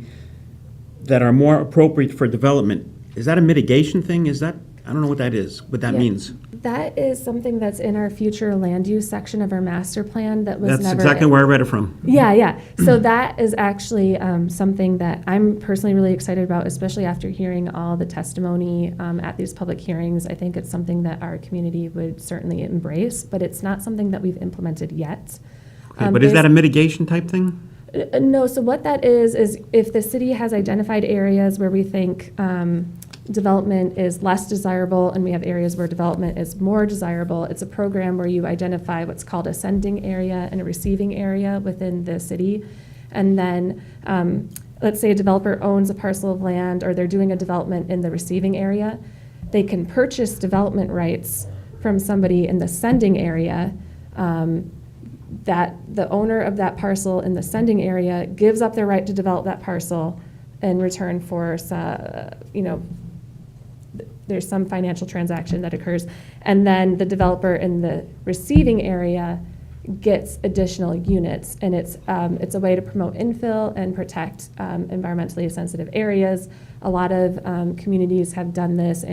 B: that are more appropriate for development. Is that a mitigation thing? I don't know what that is, what that means.
I: That is something that's in our future land use section of our master plan that was never.
B: That's exactly where I read it from.
I: Yeah. So that is actually something that I'm personally really excited about, especially after hearing all the testimony at these public hearings. I think it's something that our community would certainly embrace, but it's not something that we've implemented yet.
B: Okay, but is that a mitigation type thing?
I: No, so what that is if the city has identified areas where we think development is less desirable and we have areas where development is more desirable, it's a program where you identify what's called a sending area and a receiving area within the city. And then let's say a developer owns a parcel of land or they're doing a development in the receiving area. They can purchase development rights from somebody in the sending area. That the owner of that parcel in the sending area gives up their right to develop that parcel in return for, there's some financial transaction that occurs. And then the developer in the receiving area gets additional units. And it's a way to promote infill and protect environmentally sensitive areas. A lot of communities have done this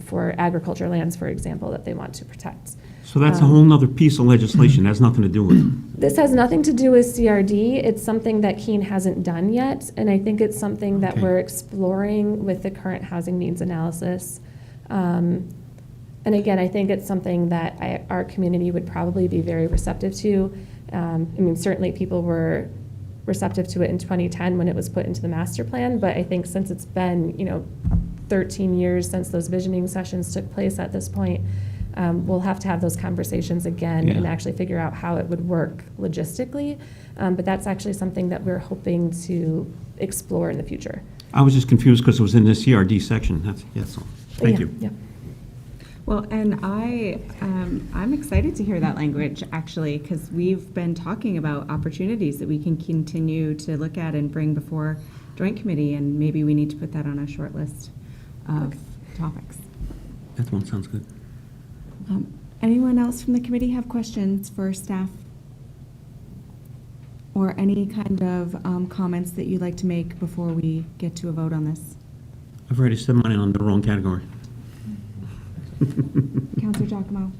I: for agriculture lands, for example, that they want to protect.
B: So that's a whole nother piece of legislation, that has nothing to do with it.
I: This has nothing to do with CRD. It's something that Keene hasn't done yet, and I think it's something that
B: Okay.
I: we're exploring with the current housing needs analysis. And again, I think it's something that our community would probably be very receptive to. I mean, certainly people were receptive to it in 2010 when it was put into the master plan, but I think since it's been, 13 years since those visioning sessions took place at this point, we'll have to have those conversations again and
B: Yeah.
I: actually figure out how it would work logistically. But that's actually something that we're hoping to explore in the future.
B: I was just confused because it was in the CRD section, that's all. Thank you.
I: Yeah.
C: Well, and I'm excited to hear that language, actually, because we've been talking about opportunities that we can continue to look at and bring before Joint Committee, and maybe we need to put that on a short list of topics.
B: That one sounds good.
C: Anyone else from the committee have questions for staff? Or any kind of comments that you'd like to make before we get to a vote on this?
B: I've already said mine on the wrong category.
C: Counselor Giacomo?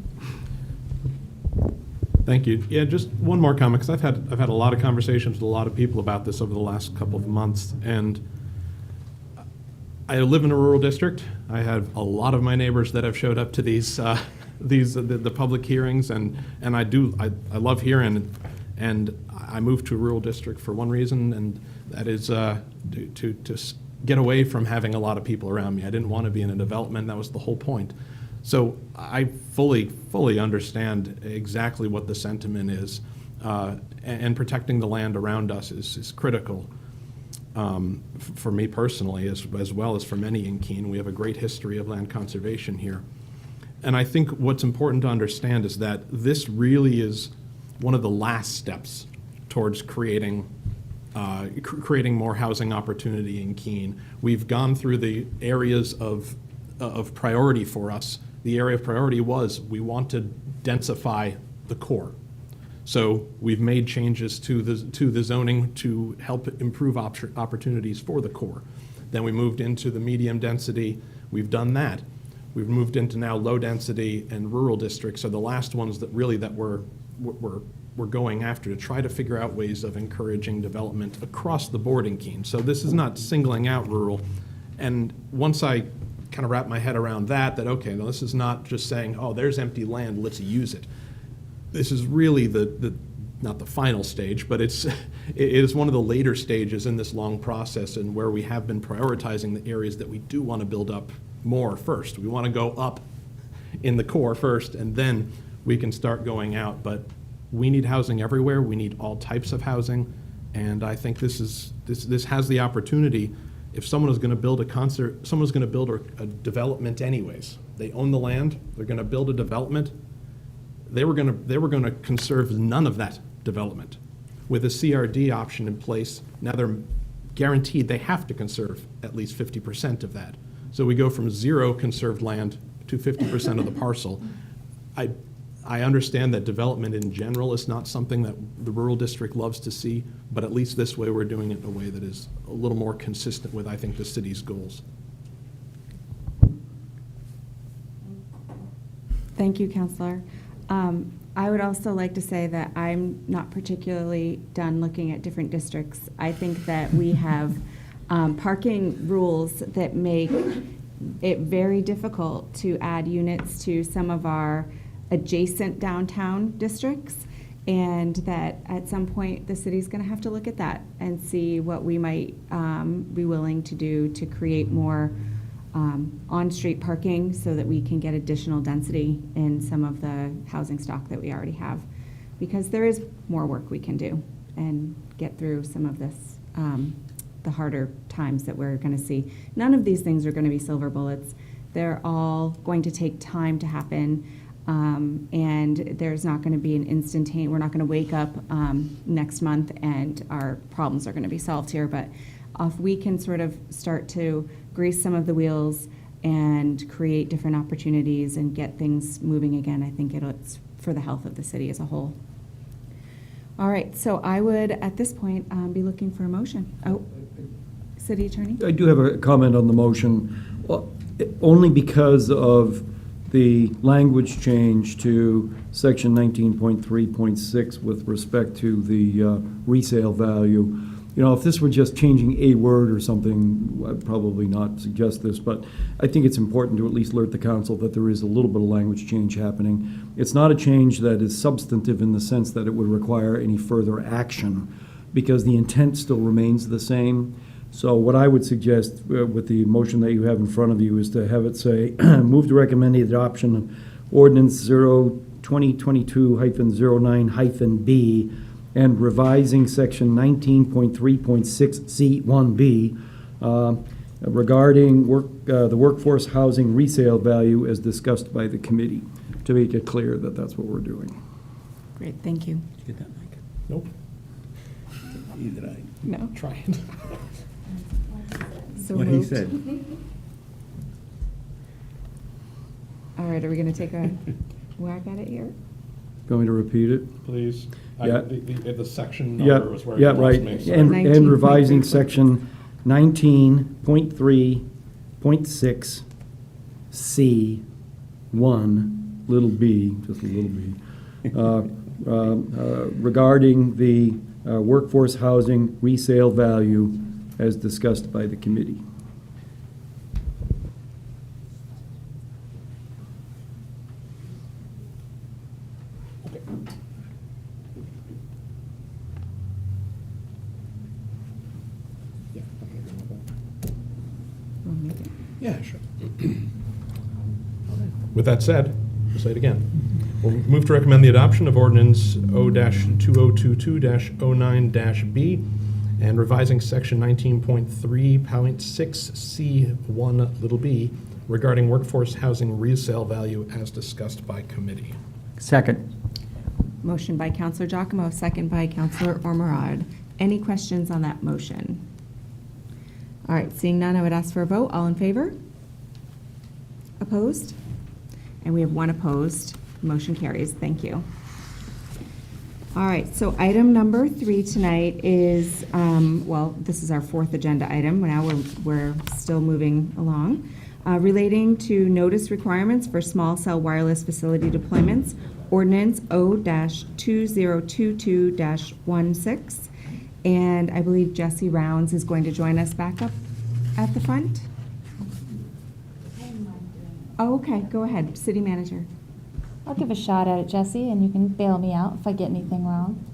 F: Thank you. Yeah, just one more comment, because I've had a lot of conversations with a lot of people about this over the last couple of months, and I live in a rural district. I have a lot of my neighbors that have showed up to the public hearings, and I love hearing, and I moved to a rural district for one reason, and that is to get away from having a lot of people around me. I didn't want to be in a development. That was the whole point. So I fully understand exactly what the sentiment is, and protecting the land around us is critical. For me personally, as well as for many in Keene. We have a great history of land conservation here. And I think what's important to understand is that this really is one of the last steps towards creating more housing opportunity in Keene. We've gone through the areas of priority for us. The area of priority was we want to densify the core. So we've made changes to the zoning to help improve opportunities for the core. Then we moved into the medium density. We've done that. We've moved into now low density and rural districts are the last ones that we're going after to try to figure out ways of encouraging development across the board in Keene. So this is not singling out rural. And once I kind of wrap my head around that okay, now this is not just saying, oh, there's empty land, let's use it. This is really not the final stage, but it is one of the later stages in this long process, and where we have been prioritizing the areas that we do want to build up more first. We want to go up in the core first, and then we can start going out. But we need housing everywhere. We need all types of housing, and I think this has the opportunity. If someone is going to build someone's going to build a development anyways. They own the land. They're going to build a development. They were going to conserve none of that development. With a CRD option in place, now they're guaranteed they have to conserve at least 50% of that. So we go from 0 conserved land to 50% of the parcel. I understand that development in general is not something that the rural district loves to see, but at least this way we're doing it in a way that is a little more consistent with, I think, the city's goals.
C: Thank you, Counselor. I would also like to say that I'm not particularly done looking at different districts. I think that we have parking rules that make it very difficult to add units to some of our adjacent downtown districts, and that at some point the city's going to have to look at that and see what we might be willing to do to create more on-street parking so that we can get additional density in some of the housing stock that we already have, because there is more work we can do and get through some of this, the harder times that we're going to see. None of these things are going to be silver bullets. They're all going to take time to happen, and there's not going to be an instantaneous, we're not going to wake up next month and our problems are going to be solved here, but if we can sort of start to grease some of the wheels and create different opportunities and get things moving again, I think it's for the health of the city as a whole. All right, so I would, at this point, be looking for a motion. Oh, City Attorney?
D: I do have a comment on the motion, only because of the language change to section 19.3.6 with respect to the resale value. You know, if this were just changing a word or something, I'd probably not suggest this, but I think it's important to at least alert the council that there is a little bit of language change happening. It's not a change that is substantive in the sense that it would require any further action, because the intent still remains the same. So what I would suggest with the motion that you have in front of you is to have it say, move to recommend the adoption of ordinance 2022-09-B and revising section 19.3.6C1B regarding the workforce housing resale value as discussed by the committee, to make it clear that that's what we're doing.
C: Great, thank you.
B: Did you get that, Mike?
F: Nope.
B: Either did I.
C: No?
F: Try it.
C: So
B: What he
C: moved.
B: said.
C: All right, are we going to take a whack at it here?
D: Going to repeat it?
F: Please.
D: Yeah.
F: The section
D: Yeah,
F: number is where
D: yeah,
F: you
D: right.
F: lost me. sorry.
D: And revising
C: 19.3.6.
D: section 19.3.6 C1, little b, just a little b, regarding the workforce housing resale value as discussed by the committee.
F: Okay. Yeah, sure. With that said, I'll say it again. We'll move to recommend the adoption of ordinance O-2022-09-B and revising section 19.3.6C1b regarding workforce housing resale value as discussed by committee.
K: Second.
C: Motion by Counselor Giacomo, second by Counselor Ormerod. Any questions on that motion? All right, seeing none, I would ask for a vote. All in favor? Opposed? And we have one opposed. Motion carries. Thank you. All right, so item number 3 tonight is, well, this is our 4th agenda item. Now we're still moving along. Relating to notice requirements for small cell wireless facility deployments, ordinance O-2022-16. And I believe Jesse Rounds is going to join us back up at the front. Oh, okay, go ahead, city manager.
J: I'll give a shot at it, Jesse, and you can bail me out if I get anything wrong.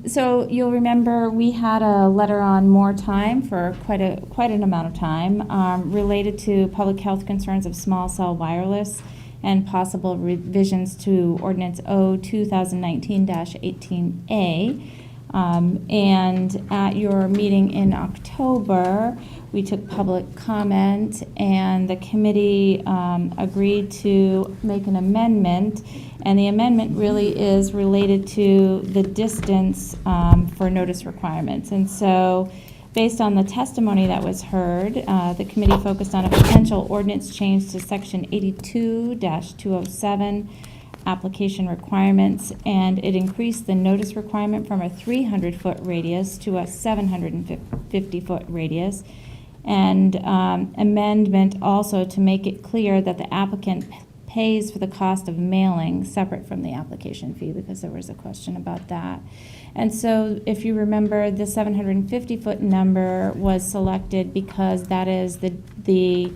J: So you'll remember we had a letter on more time for quite an amount of time related to public health concerns of small cell wireless and possible revisions to ordinance O-2019-18A. And at your meeting in October, we took public comment, and the committee agreed to make an amendment. And the amendment really is related to the distance for notice requirements. And so, based on the testimony that was heard, the committee focused on a potential ordinance change to section 82-207 application requirements, and it increased the notice requirement from a 300-foot radius to a 750-foot radius. And amendment also to make it clear that the applicant pays for the cost of mailing separate from the application fee, because there was a question about that. And so if you remember, the 750-foot number was selected because that is the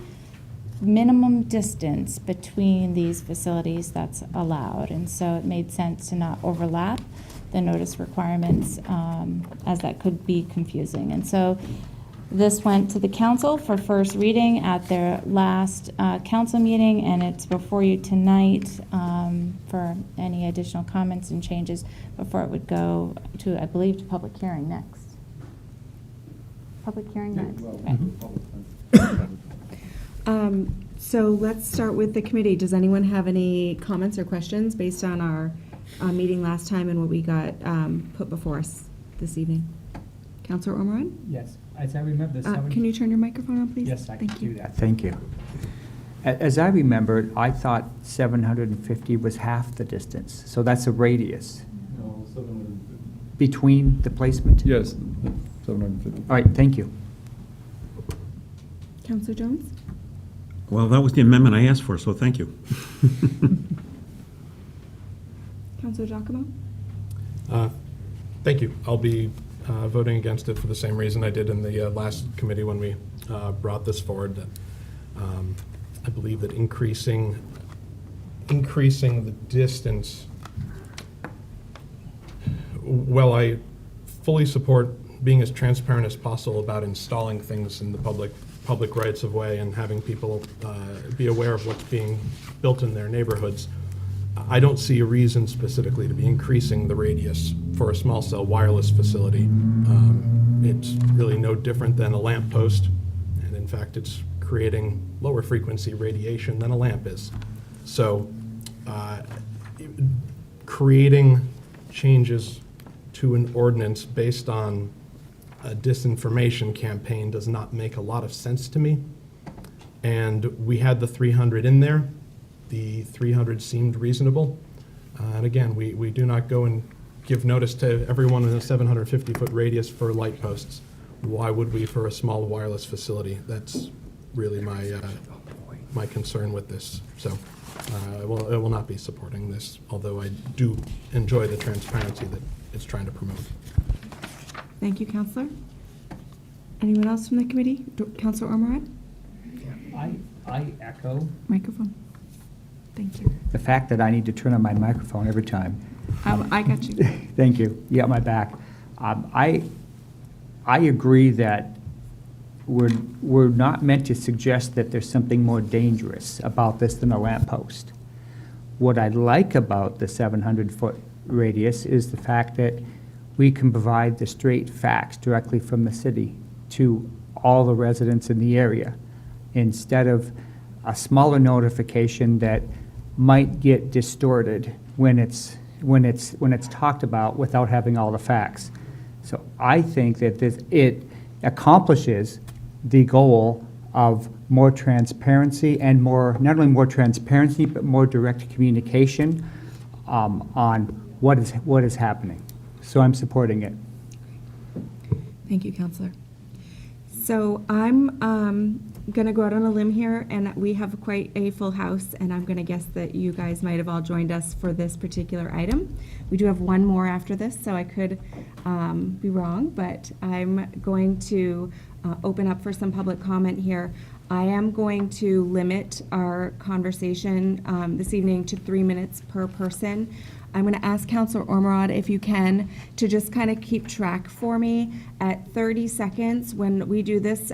J: minimum distance between these facilities that's allowed. And so it made sense to not overlap the notice requirements, as that could be confusing. And so this went to the council for first reading at their last council meeting, and it's before you tonight for any additional comments and changes before it would go to, I believe, to public hearing next. Public hearing next? Okay.
C: So let's start with the committee. Does anyone have any comments or questions based on our meeting last time and what we got put before us this evening? Counselor Ormerod?
L: Yes, as I remember, the
C: Can you turn your microphone on, please?
L: Yes, I can
C: Thank you.
L: do that.
K: Thank you. As I remembered, I thought 750 was half the distance, so that's a radius
D: No, 750.
K: between the placement?
D: Yes, 750.
K: All right, thank you.
C: Counselor Jones?
B: Well, that was the amendment I asked for, so thank you.
C: Counselor Giacomo?
F: Thank you. I'll be voting against it for the same reason I did in the last committee when we brought this forward. That I believe that increasing the distance, well, I fully support being as transparent as possible about installing things in the public rights of way and having people be aware of what's being built in their neighborhoods. I don't see a reason specifically to be increasing the radius for a small cell wireless facility. It's really no different than a lamp post, and in fact, it's creating lower frequency radiation than a lamp is. So, creating changes to an ordinance based on a disinformation campaign does not make a lot of sense to me. And we had the 300 in there. The 300 seemed reasonable. And again, we do not go and give notice to everyone in a 750-foot radius for light posts. Why would we for a small wireless facility? That's really my concern with this. So I will not be supporting this, although I do enjoy the transparency that it's trying to promote.
C: Thank you, Counselor. Anyone else from the committee? Counselor Ormerod?
K: I echo
C: Microphone. Thank you.
K: the fact that I need to turn on my microphone every time.
C: I got you.
K: Thank you. You got my back. I agree that we're not meant to suggest that there's something more dangerous about this than a lamppost. What I like about the 700-foot radius is the fact that we can provide the straight facts directly from the city to all the residents in the area, instead of a smaller notification that might get distorted when it's talked about without having all the facts. So I think that it accomplishes the goal of more transparency and not only more transparency, but more direct communication on what is happening. So I'm supporting it.
C: Thank you, Counselor. So I'm going to go out on a limb here, and we have quite a full house, and I'm going to guess that you guys might have all joined us for this particular item. We do have one more after this, so I could be wrong, but I'm going to open up for some public comment here. I am going to limit our conversation this evening to 3 minutes per person. I'm going to ask Counselor Ormerod, if you can, to just kind of keep track for me. At 30 seconds, when we do this,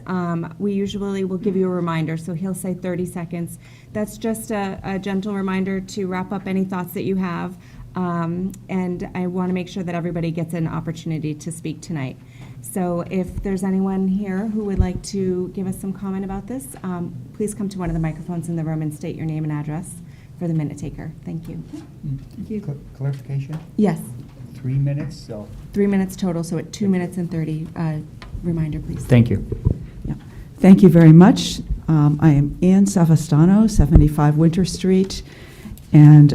C: we usually will give you a reminder. So he'll say 30 seconds. That's just a gentle reminder to wrap up any thoughts that you have. And I want to make sure that everybody gets an opportunity to speak tonight. So if there's anyone here who would like to give us some comment about this, please come to one of the microphones in the room and state your name and address for the minute taker. Thank you. Thank you.
K: Clarification?
C: Yes,
K: 3 minutes, so.
C: 3 minutes total, so at 2 minutes and 30, reminder, please.
K: Thank you.
L: Yeah. Thank you very much. I am Ann Savastano, 75 Winter Street, and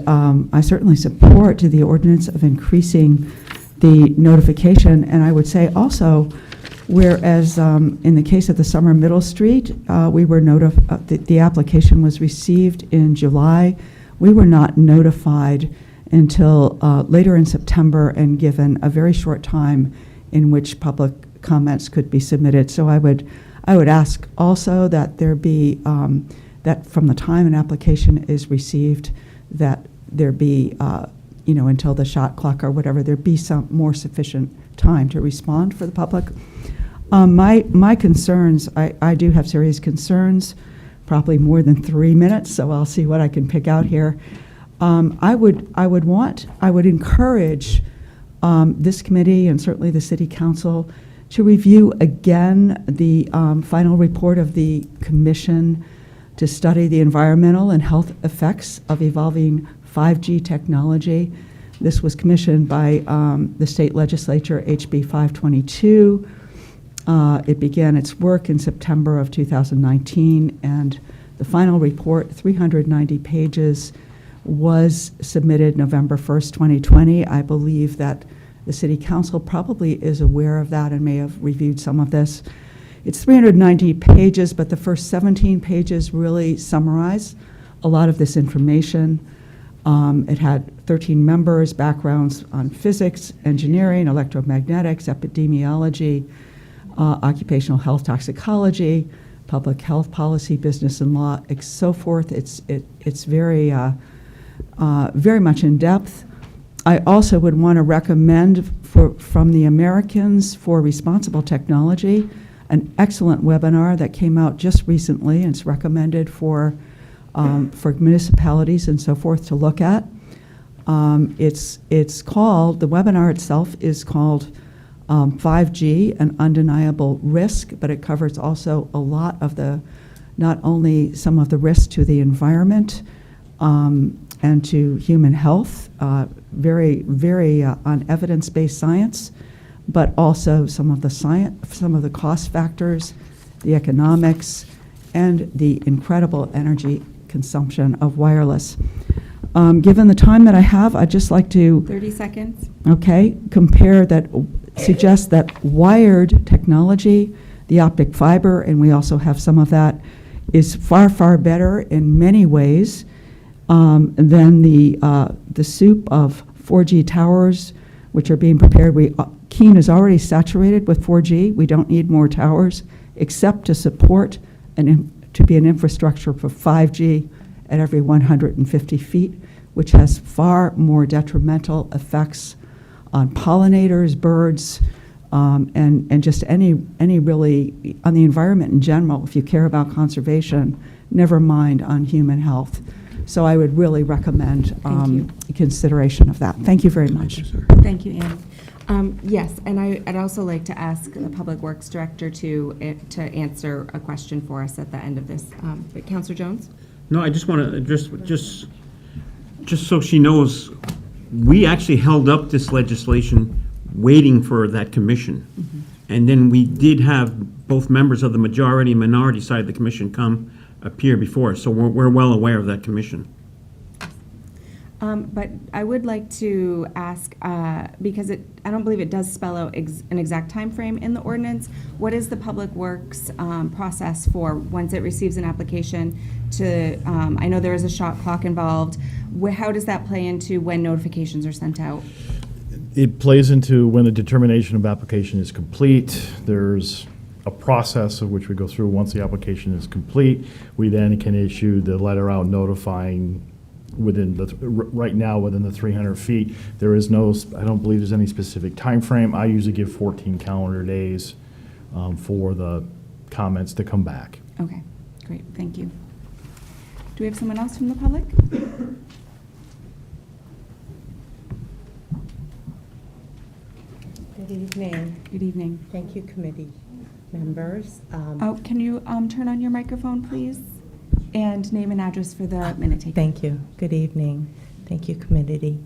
L: I certainly support the ordinance of increasing the notification, and I would say also, whereas in the case of the Summer Middle Street, we were the application was received in July. We were not notified until later in September and given a very short time in which public comments could be submitted. So I would ask also that there be, that from the time an application is received, that there be, until the shot clock or whatever, there be some more sufficient time to respond for the public. My concerns, I do have serious concerns, probably more than 3 minutes, so I'll see what I can pick out here. I would encourage this committee and certainly the City Council to review again the final report of the Commission to study the environmental and health effects of evolving 5G technology. This was commissioned by the state legislature, HB 522. It began its work in September of 2019, and the final report, 390 pages, was submitted November 1st, 2020. I believe that the City Council probably is aware of that and may have reviewed some of this. It's 390 pages, but the first 17 pages really summarize a lot of this information. It had 13 members, backgrounds on physics, engineering, electromagnetics, epidemiology, occupational health toxicology, public health policy, business and law, so forth. It's very much in depth. I also would want to recommend from the Americans for Responsible Technology, an excellent webinar that came out just recently, and it's recommended for municipalities and so forth to look at. It's called, the webinar itself is called 5G, an undeniable risk, but it covers also a lot of not only some of the risks to the environment and to human health, very on evidence-based science, but also some of the cost factors, the economics, and the incredible energy consumption of wireless. Given the time that I have, I'd just like to
C: 30 seconds.
L: Suggest that wired technology, the optic fiber, and we also have some of that, is far better in many ways than the soup of 4G towers, which are being prepared. Keene is already saturated with 4G. We don't need more towers, except to support to be an infrastructure for 5G at every 150 feet, which has far more detrimental effects on pollinators, birds, and just any really, on the environment in general, if you care about conservation, never mind on human health. So I would really recommend consideration of that. Thank you very much.
C: Thank you, Ann. Yes, and I'd also like to ask the Public Works Director to answer a question for us at the end of this. But Councilor Jones?
B: No, I just want to, just so she knows, we actually held up this legislation waiting for that commission.
C: Mm-hmm.
B: And then we did have both members of the majority and minority side of the commission appear before us. So we're well aware of that commission.
C: But I would like to ask, because I don't believe it does spell out an exact time frame in the ordinance, what is the Public Works process for once it receives an application to, I know there is a shot clock involved, how does that play into when notifications are sent out?
M: It plays into when the determination of application is complete. There's a process of which we go through. Once the application is complete, we then can issue the letter out notifying right now within the 300 feet. There is no, I don't believe there's any specific time frame. I usually give 14 calendar days for the comments to come back.
C: Okay, great, thank you. Do we have someone else from the public?
N: Good evening.
C: Good evening.
N: Thank you, committee members.
C: Can you turn on your microphone, please? And name and address for the minute taking.
N: Thank you. Good evening. Thank you, committee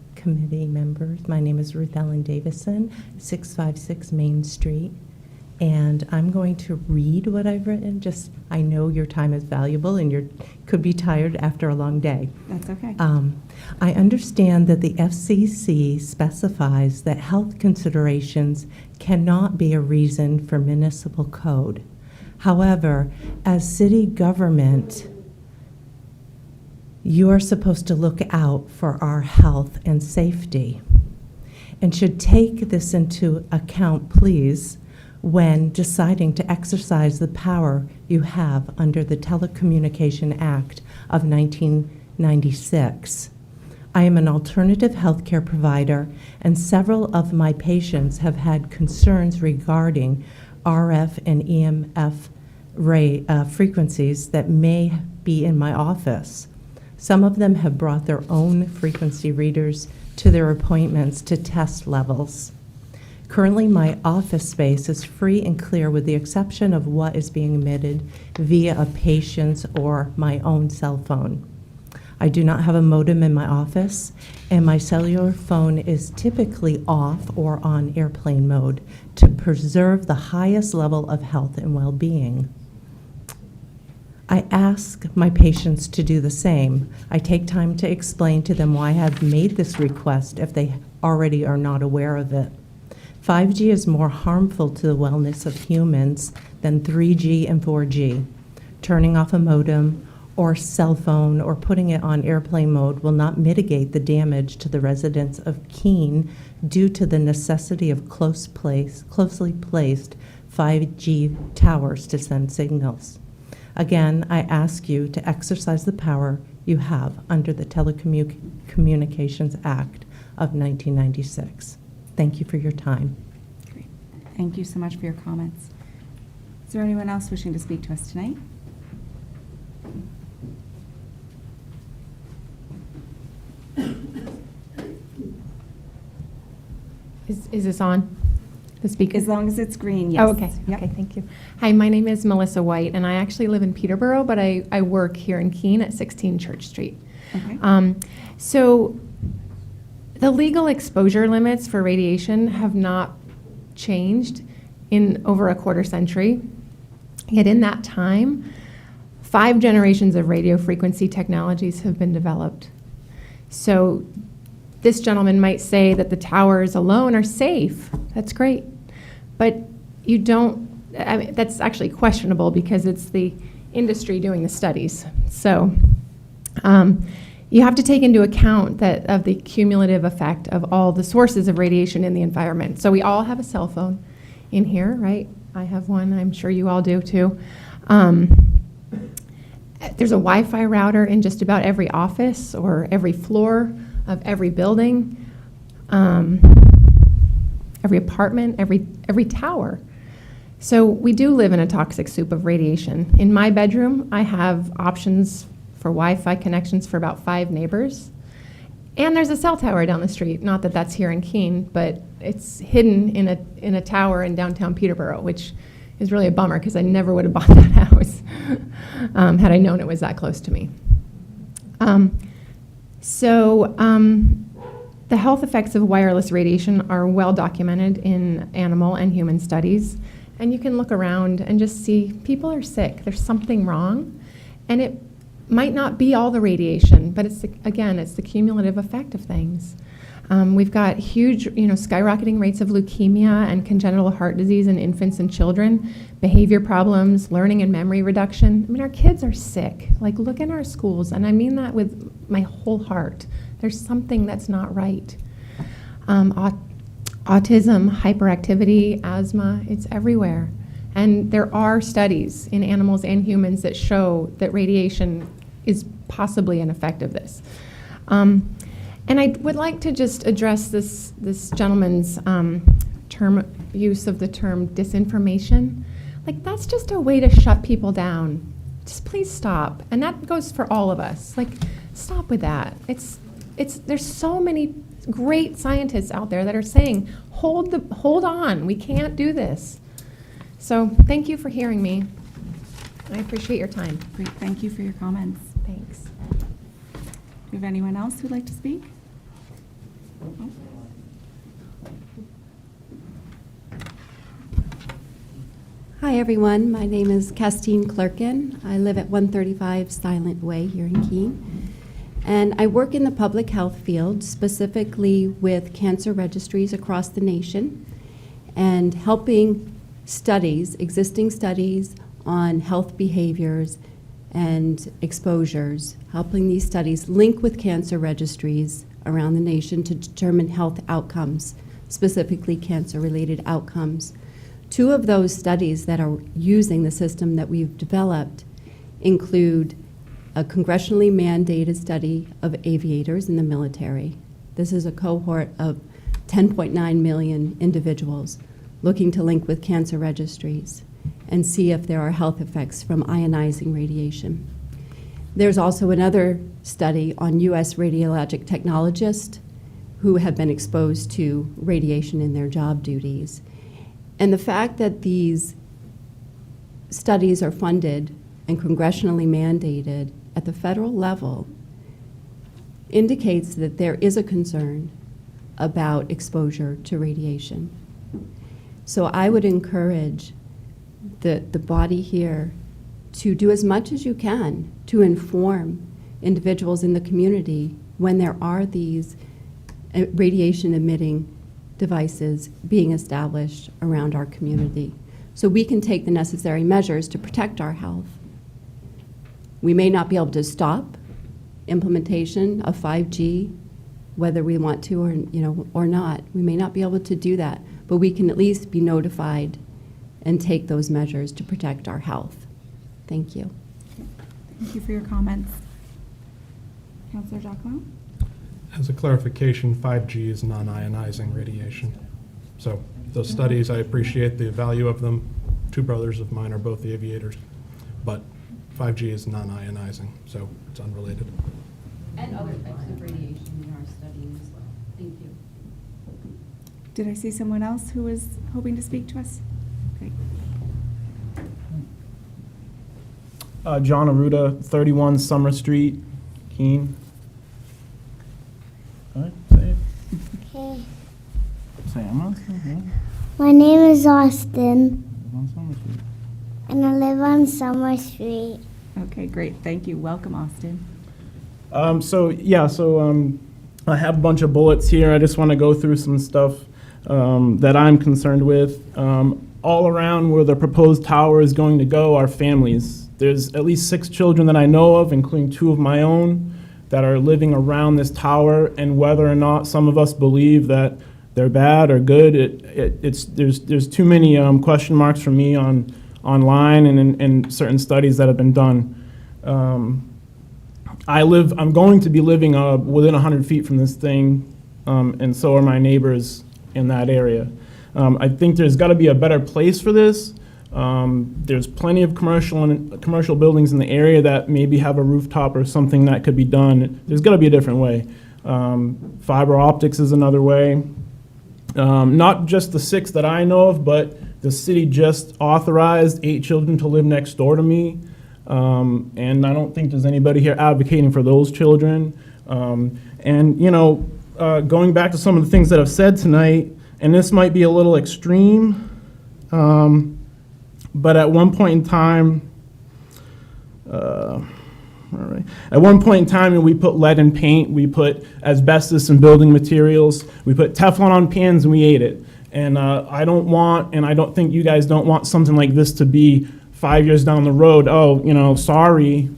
N: members. My name is Ruth Ellen Davison, 656 Main Street. And I'm going to read what I've written. I know your time is valuable and you could be tired after a long day.
C: That's okay.
N: I understand that the FCC specifies that health considerations cannot be a reason for municipal code. However, as city government, you are supposed to look out for our health and safety and should take this into account, please, when deciding to exercise the power you have under the Telecommunication Act of 1996. I am an alternative healthcare provider, and several of my patients have had concerns regarding RF and EMF frequencies that may be in my office. Some of them have brought their own frequency readers to their appointments to test levels. Currently, my office space is free and clear with the exception of what is being emitted via a patient's or my own cell phone. I do not have a modem in my office, and my cellular phone is typically off or on airplane mode to preserve the highest level of health and well-being. I ask my patients to do the same. I take time to explain to them why I have made this request if they already are not aware of it. 5G is more harmful to the wellness of humans than 3G and 4G. Turning off a modem or cell phone or putting it on airplane mode will not mitigate the damage to the residents of Keene due to the necessity of closely placed 5G towers to send signals. Again, I ask you to exercise the power you have under the Telecommunications Act of 1996. Thank you for your time.
C: Great. Thank you so much for your comments. Is there anyone else wishing to speak to us tonight?
O: Is this on? The speaker?
C: As long as it's green, yes.
O: Oh, okay.
C: Yep.
O: Okay, thank you. Hi, my name is Melissa White, and I actually live in Peterborough, but I work here in Keene at 16 Church Street.
C: Okay.
O: So the legal exposure limits for radiation have not changed in over a quarter century. Yet in that time, 5 generations of radio frequency technologies have been developed. So this gentleman might say that the towers alone are safe. That's great. But you don't, I mean, that's actually questionable because it's the industry doing the studies. So you have to take into account that of the cumulative effect of all the sources of radiation in the environment. So we all have a cell phone in here, right? I have one. I'm sure you all do too. There's a Wi-Fi router in just about every office or every floor of every building, every apartment, every tower. So we do live in a toxic soup of radiation. In my bedroom, I have options for Wi-Fi connections for about 5 neighbors. And there's a cell tower down the street. Not that that's here in Keene, but it's hidden in a tower in downtown Peterborough, which is really a bummer because I never would have bought that house had I known it was that close to me. The health effects of wireless radiation are well documented in animal and human studies. And you can look around and just see people are sick. There's something wrong. And it might not be all the radiation, but it's the cumulative effect of things. We've got huge, skyrocketing rates of leukemia and congenital heart disease in infants and children, behavior problems, learning and memory reduction. I mean, our kids are sick. Like, look in our schools, and I mean that with my whole heart. There's something that's not right. Autism, hyperactivity, asthma, it's everywhere. And there are studies in animals and humans that show that radiation is possibly an effect of this. And I would like to just address this gentleman's use of the term disinformation. Like, that's just a way to shut people down. Just please stop. And that goes for all of us. Like, stop with that. There's so many great scientists out there that are saying, hold on, we can't do this. So thank you for hearing me. I appreciate your time.
C: Great, thank you for your comments.
O: Thanks.
C: Do you have anyone else who'd like to speak? No?
P: Hi, everyone. My name is Castine Clerkin. I live at 135 Silent Way here in Keene. And I work in the public health field, specifically with cancer registries across the nation, and helping existing studies on health behaviors and exposures, helping these studies link with cancer registries around the nation to determine health outcomes, specifically cancer-related outcomes. 2 of those studies that are using the system that we've developed include a congressionally mandated study of aviators in the military. This is a cohort of 10.9 million individuals looking to link with cancer registries and see if there are health effects from ionizing radiation. There's also another study on U.S. radiologic technologists who have been exposed to radiation in their job duties. And the fact that these studies are funded and congressionally mandated at the federal level indicates that there is a concern about exposure to radiation. So I would encourage the body here to do as much as you can to inform individuals in the community when there are these radiation-emitting devices being established around our community. So we can take the necessary measures to protect our health. We may not be able to stop implementation of 5G, whether we want to or not. We may not be able to do that, but we can at least be notified and take those measures to protect our health. Thank you.
C: Thank you for your comments. Councilor Giacomo?
F: As a clarification, 5G is non-ionizing radiation. So those studies, I appreciate the value of them. Two brothers of mine are both aviators, but 5G is non-ionizing, so it's unrelated.
P: And other types of radiation in our studying as well. Thank you.
C: Did I see someone else who was hoping to speak to us? Great.
Q: John Aruda, 31 Summer Street, Keene. All right, say it.
R: Okay.
Q: Say Emma. Okay.
R: My name is Austin,
Q: On Summer Street.
R: and I live on Summer Street.
C: Okay, great. Thank you. Welcome, Austin.
Q: So I have a bunch of bullets here. I just want to go through some stuff that I'm concerned with. All around where the proposed tower is going to go are families. There's at least 6 children that I know of, including 2 of my own, that are living around this tower, and whether or not some of us believe that they're bad or good, there's too many question marks for me online and in certain studies that have been done. I'm going to be living within 100 feet from this thing, and so are my neighbors in that area. I think there's got to be a better place for this. There's plenty of commercial buildings in the area that maybe have a rooftop or something that could be done. There's got to be a different way. Fiber optics is another way. Not just the 6 that I know of, but the city just authorized 8 children to live next door to me. And I don't think there's anybody here advocating for those children. Going back to some of the things that I've said tonight, and this might be a little extreme, but at one point in time, when we put lead in paint, we put asbestos in building materials, we put Teflon on pans, and we ate it. And I don't want, and I don't think you guys don't want something like this to be 5 years down the road. Sorry,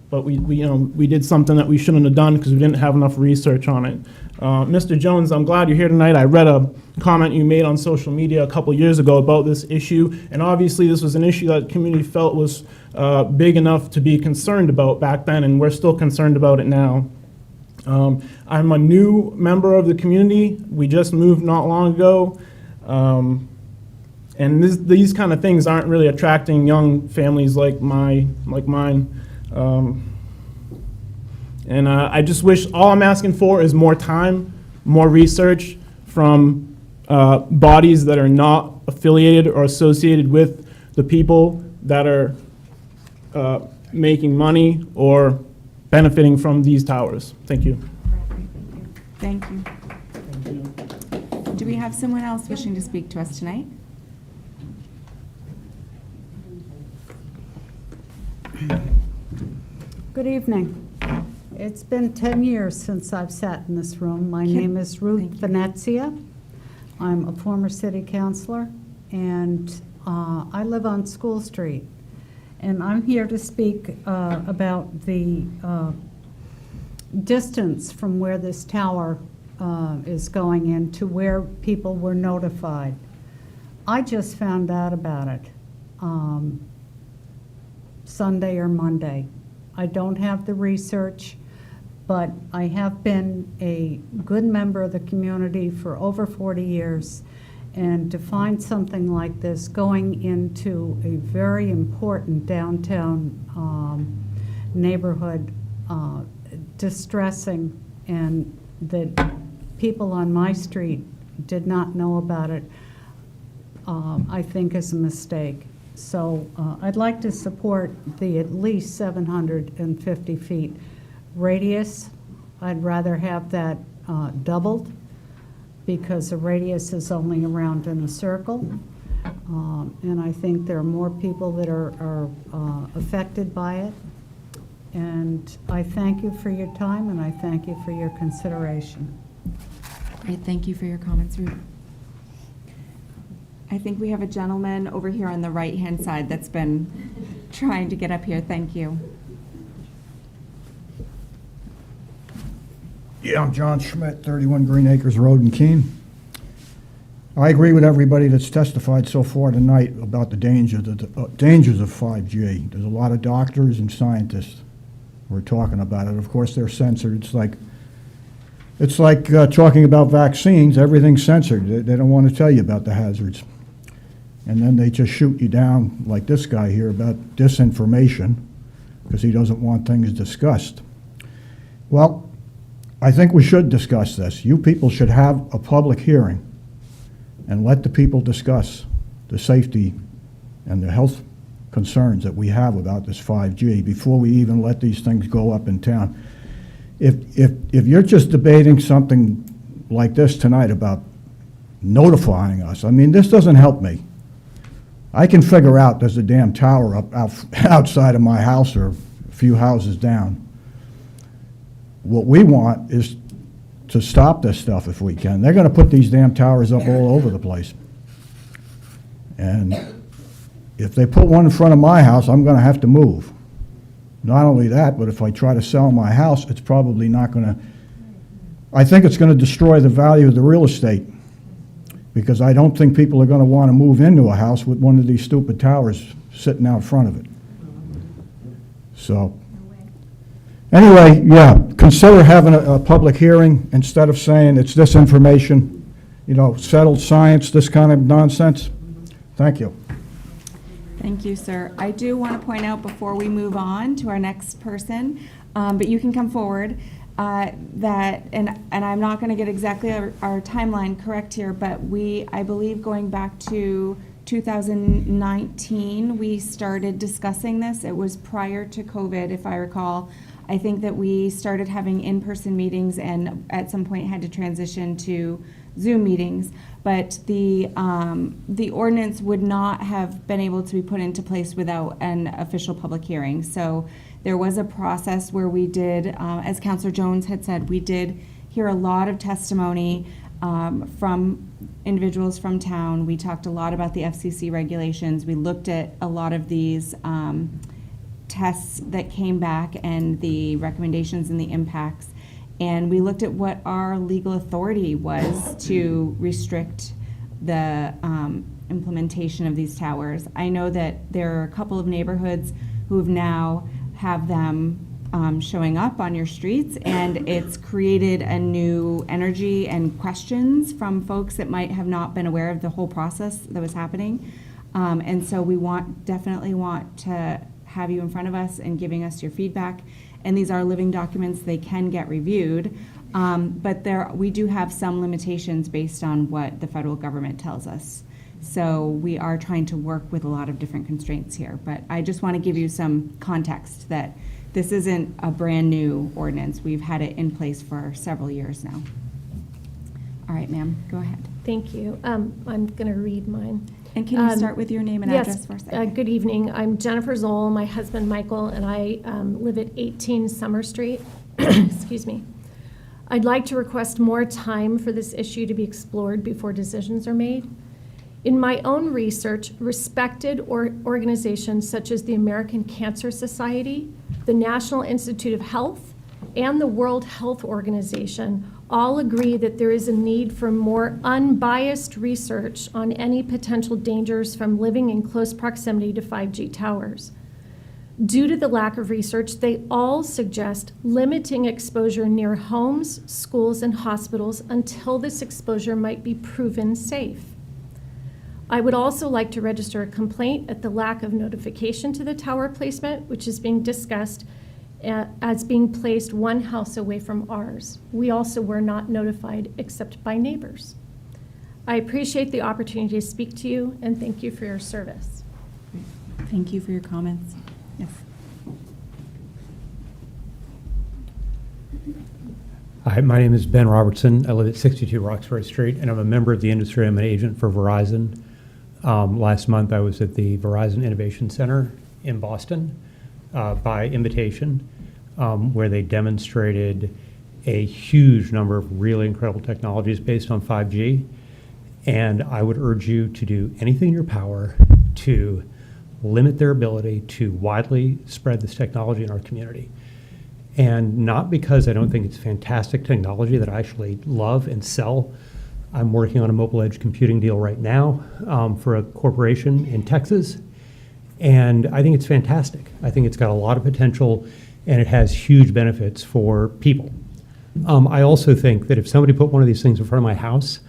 Q: but we did something that we shouldn't have done because we didn't have enough research on it. Mr. Jones, I'm glad you're here tonight. I read a comment you made on social media a couple years ago about this issue, and obviously this was an issue that the community felt was big enough to be concerned about back then, and we're still concerned about it now. I'm a new member of the community. We just moved not long ago, and these kind of things aren't really attracting young families like mine. And I just wish, all I'm asking for is more time, more research from bodies that are not affiliated or associated with the people that are making money or benefiting from these towers. Thank you.
C: Thank you. Do we have someone else wishing to speak to us tonight?
S: Good evening. It's been 10 years since I've sat in this room. My name is Ruth Venezia. I'm a former city councilor, and I live on School Street. And I'm here to speak about the distance from where this tower is going in to where people were notified. I just found out about it Sunday or Monday. I don't have the research, but I have been a good member of the community for over 40 years, and to find something like this going into a very important downtown neighborhood, distressing, and that people on my street did not know about it, I think is a mistake. So I'd like to support the at least 750 feet radius. I'd rather have that doubled, because the radius is only around in a circle. And I think there are more people that are affected by it. And I thank you for your time, and I thank you for your consideration.
C: Great, thank you for your comments, Ruth. I think we have a gentleman over here on the right-hand side that's been trying to get up here. Thank you.
A: Yeah, I'm John Schmidt, 31 Green Acres Road in Keene. I agree with everybody that's testified so far tonight about the dangers of 5G. There's a lot of doctors and scientists who are talking about it. Of course, they're censored. It's like talking about vaccines. Everything's censored. They don't want to tell you about the hazards. And then they just shoot you down like this guy here about disinformation because he doesn't want things discussed. Well, I think we should discuss this. You people should have a public hearing and let the people discuss the safety and the health concerns that we have about this 5G before we even let these things go up in town. If you're just debating something like this tonight about notifying us, I mean, this doesn't help me. I can figure out there's a damn tower outside of my house or a few houses down. What we want is to stop this stuff if we can. They're going to put these damn towers up all over the place. And if they put one in front of my house, I'm going to have to move. Not only that, but if I try to sell my house, it's probably not going to, I think it's going to destroy the value of the real estate because I don't think people are going to want to move into a house with one of these stupid towers sitting out front of it. So, anyway, yeah, consider having a public hearing instead of saying it's disinformation, settled science, this kind of nonsense. Thank you.
C: Thank you, sir. I do want to point out before we move on to our next person, but you can come forward, that, and I'm not going to get exactly our timeline correct here, but I believe going back to 2019, we started discussing this. It was prior to COVID, if I recall. I think that we started having in-person meetings and at some point had to transition to Zoom meetings, but the ordinance would not have been able to be put into place without an official public hearing. So there was a process where we did, as Councilor Jones had said, we did hear a lot of testimony from individuals from town. We talked a lot about the FCC regulations. We looked at a lot of these tests that came back and the recommendations and the impacts. And we looked at what our legal authority was to restrict the implementation of these towers. I know that there are a couple of neighborhoods who have now have them showing up on your streets, and it's created a new energy and questions from folks that might have not been aware of the whole process that was happening. And so we definitely want to have you in front of us and giving us your feedback. And these are living documents, they can get reviewed. But we do have some limitations based on what the federal government tells us. So we are trying to work with a lot of different constraints here. But I just want to give you some context that this isn't a brand new ordinance. We've had it in place for several years now. All right, ma'am, go ahead.
T: Thank you. I'm going to read mine.
C: And can you start with your name and address for a second?
T: Good evening. I'm Jennifer Zoll, my husband Michael, and I live at 18 Summer Street. Excuse me. I'd like to request more time for this issue to be explored before decisions are made. In my own research, respected organizations such as the American Cancer Society, the National Institute of Health, and the World Health Organization all agree that there is a need for more unbiased research on any potential dangers from living in close proximity to 5G towers. Due to the lack of research, they all suggest limiting exposure near homes, schools, and hospitals until this exposure might be proven safe. I would also like to register a complaint at the lack of notification to the tower placement, which is being discussed as being placed one house away from ours. We also were not notified except by neighbors. I appreciate the opportunity to speak to you and thank you for your service.
C: Thank you for your comments. Yes.
S: Hi, my name is Ben Robertson. I live at 62 Roxbury Street, and I'm a member of the industry. I'm an agent for Verizon. Last month, I was at the Verizon Innovation Center in Boston by invitation, where they demonstrated a huge number of really incredible technologies based on 5G, and I would urge you to do anything in your power to limit their ability to widely spread this technology in our community. And not because I don't think it's fantastic technology that I actually love and sell. I'm working on a mobile edge computing deal right now for a corporation in Texas, and I think it's fantastic. I think it's got a lot of potential, and it has huge benefits for people. I also think that if somebody put one of these things in front of my house,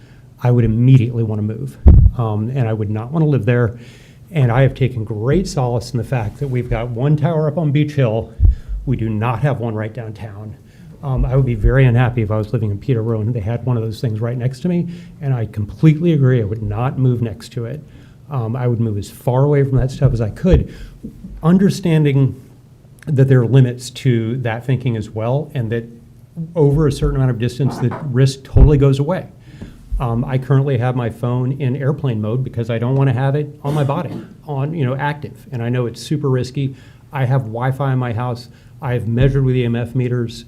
S: I would immediately want to move, and I would not want to live there. And I have taken great solace in the fact that we've got one tower up on Beach Hill. We do not have one right downtown. I would be very unhappy if I was living in Peterborough and they had one of those things right next to me, and I completely agree. I would not move next to it. I would move as far away from that stuff as I could, understanding that there are limits to that thinking as well, and that over a certain amount of distance, the risk totally goes away. I currently have my phone in airplane mode because I don't want to have it on my body, active. And I know it's super risky. I have Wi-Fi in my house. I have measured with EMF meters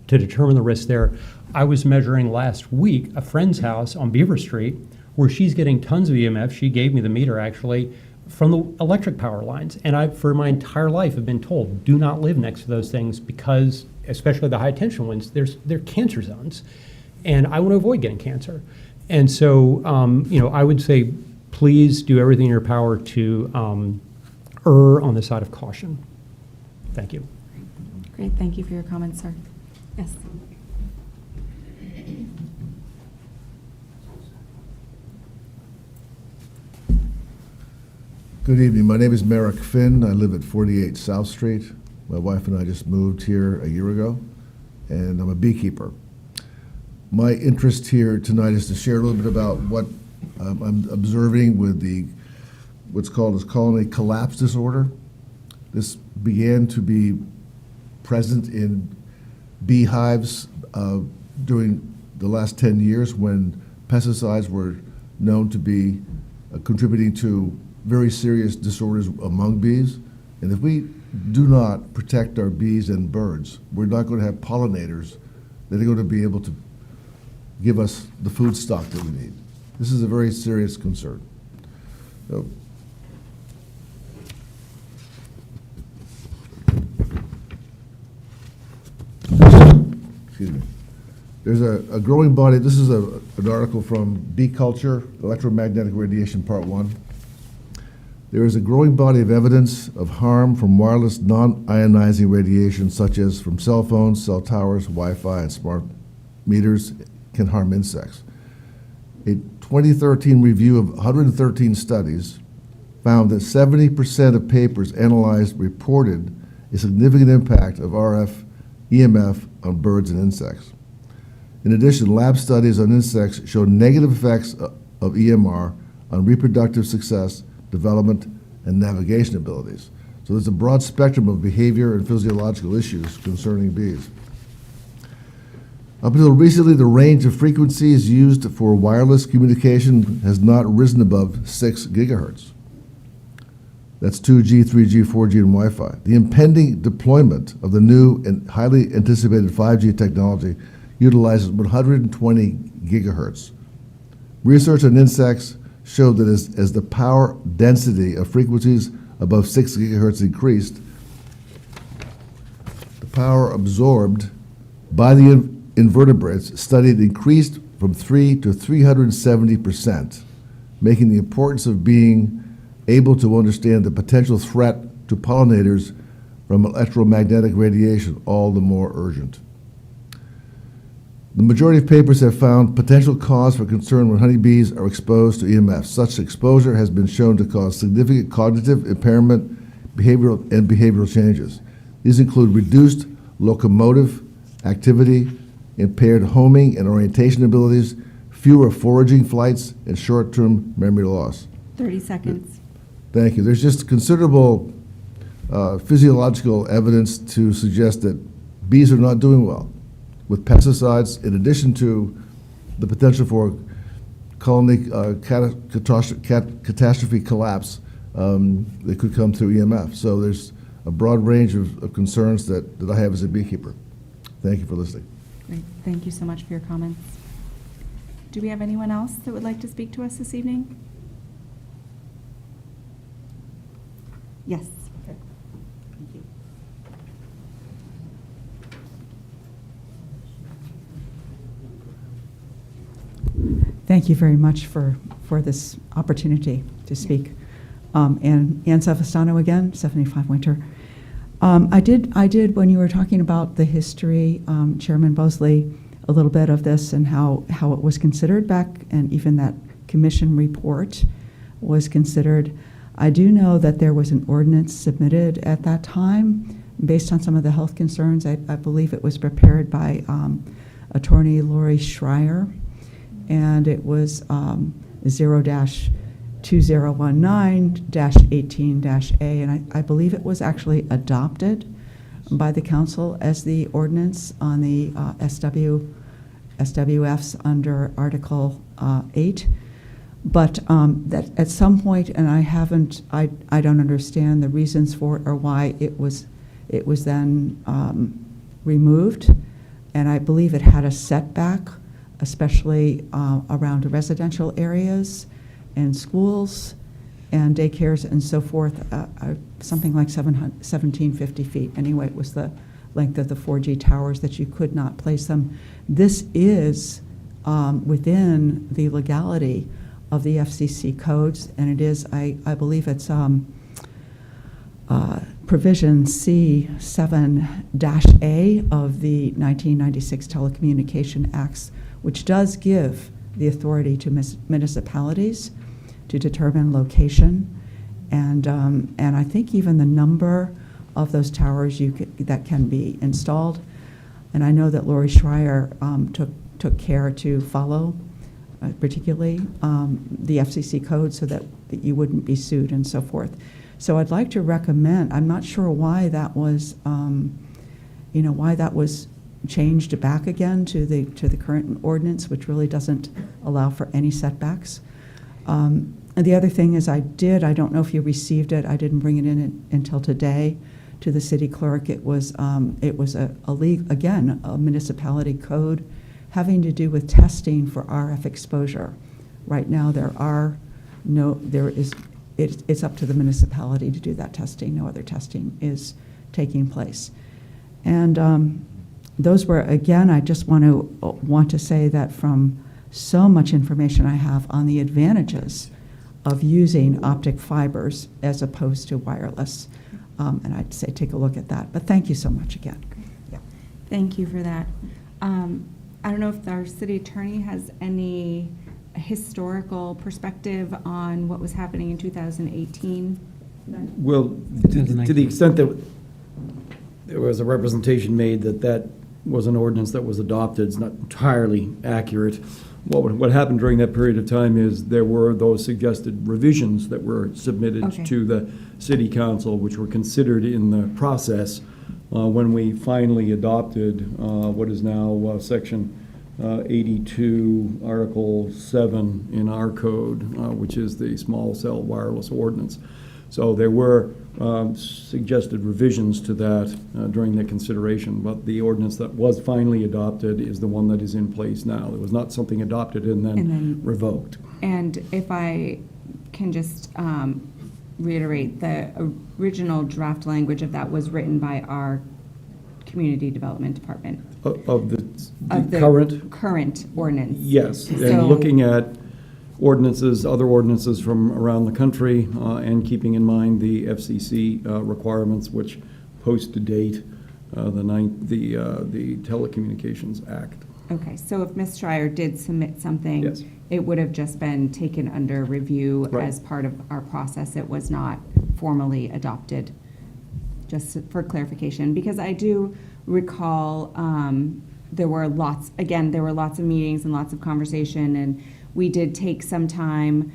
S: to determine the risk there. I was measuring last week a friend's house on Beaver Street where she's getting tons of EMF. She gave me the meter actually from the electric power lines. And I, for my entire life, have been told, do not live next to those things because, especially the high tension ones, they're cancer zones. And I want to avoid getting cancer. And so, I would say, please do everything in your power to err on the side of caution. Thank you.
C: Great, thank you for your comments, sir. Yes.
U: Good evening. My name is Merrick Finn. I live at 48 South Street. My wife and I just moved here a year ago, and I'm a beekeeper. My interest here tonight is to share a little bit about what I'm observing with what's called as colony collapse disorder. This began to be present in beehives during the last 10 years when pesticides were known to be contributing to very serious disorders among bees. And if we do not protect our bees and birds, we're not going to have pollinators that are going to be able to give us the food stock that we need. This is a very serious concern. So, excuse me. There's a growing body. This is an article from Bee Culture, Electromagnetic Radiation, Part 1. There is a growing body of evidence of harm from wireless non-ionizing radiation, such as from cell phones, cell towers, Wi-Fi, and smart meters can harm insects. A 2013 review of 113 studies found that 70% of papers analyzed reported a significant impact of RF EMF on birds and insects. In addition, lab studies on insects showed negative effects of EMR on reproductive success, development, and navigation abilities. So there's a broad spectrum of behavior and physiological issues concerning bees. Up until recently, the range of frequencies used for wireless communication has not risen above 6 gigahertz. That's 2G, 3G, 4G, and Wi-Fi. The impending deployment of the new and highly anticipated 5G technology utilizes 120 gigahertz. Research on insects showed that as the power density of frequencies above 6 gigahertz increased, the power absorbed by the invertebrates studied increased from 3 to 370%, making the importance of being able to understand the potential threat to pollinators from electromagnetic radiation all the more urgent. The majority of papers have found potential cause for concern when honeybees are exposed to EMF. Such exposure has been shown to cause significant cognitive impairment, behavioral changes. These include reduced locomotive activity, impaired homing and orientation abilities, fewer foraging flights, and short-term memory loss.
C: 30 seconds.
U: Thank you. There's just considerable physiological evidence to suggest that bees are not doing well with pesticides, in addition to the potential for colony catastrophe collapse that could come through EMF. So there's a broad range of concerns that I have as a beekeeper. Thank you for listening.
C: Great. Thank you so much for your comments. Do we have anyone else that would like to speak to us this evening? Yes. Thank you.
L: Thank you very much for this opportunity to speak. And Ann Savastano again, 75 Winter. I did, when you were talking about the history, Chairman Bosley, a little bit of this and how it was considered back, and even that commission report was considered. I do know that there was an ordinance submitted at that time based on some of the health concerns. I believe it was prepared by Attorney Lori Schreier, and it was 0-2019-18-A, and I believe it was actually adopted by the council as the ordinance on the SWFs under Article 8. But that at some point, and I don't understand the reasons for it or why it was then removed, and I believe it had a setback, especially around residential areas and schools and daycares and so forth, something like 1750 feet. Anyway, it was the length of the 4G towers that you could not place them. This is within the legality of the FCC codes, and it is, I believe it's provision C7-A of the 1996 Telecommunication Acts, which does give the authority to municipalities to determine location, and I think even the number of those towers that can be installed. And I know that Lori Schreier took care to follow, particularly the FCC code, so that you wouldn't be sued and so forth. So I'd like to recommend. I'm not sure why that was, why that was changed back again to the current ordinance, which really doesn't allow for any setbacks. And the other thing is I don't know if you received it, I didn't bring it in until today to the city clerk. It was a municipality code having to do with testing for RF exposure. Right now it's up to the municipality to do that testing. No other testing is taking place. And those were, again, I just want to say that from so much information I have on the advantages of using optic fibers as opposed to wireless. And I'd say take a look at that. But thank you so much again. Yeah.
C: Thank you for that. I don't know if our city attorney has any historical perspective on what was happening in 2018.
D: Well, to the extent that there was a representation made that was an ordinance that was adopted, it's not entirely accurate. What happened during that period of time is there were those suggested revisions that were submitted to the city council, which were considered in the process when we finally adopted what is now section 82, Article 7 in our code, which is the small cell wireless ordinance. So there were suggested revisions to that during the consideration, but the ordinance that was finally adopted is the one that is in place now. It was not something adopted and then revoked.
C: And if I can just reiterate, the original draft language of that was written by our Community Development Department.
D: Of the
C: current ordinance.
D: Yes, and looking at other ordinances from around the country, and keeping in mind the FCC requirements, which post-date the Telecommunications Act.
C: Okay, so if Ms. Schreier did submit something, it would have just been taken under review as part of our process. It was not formally adopted, just for clarification, because I do recall there were lots of meetings and lots of conversation, and we did take some time.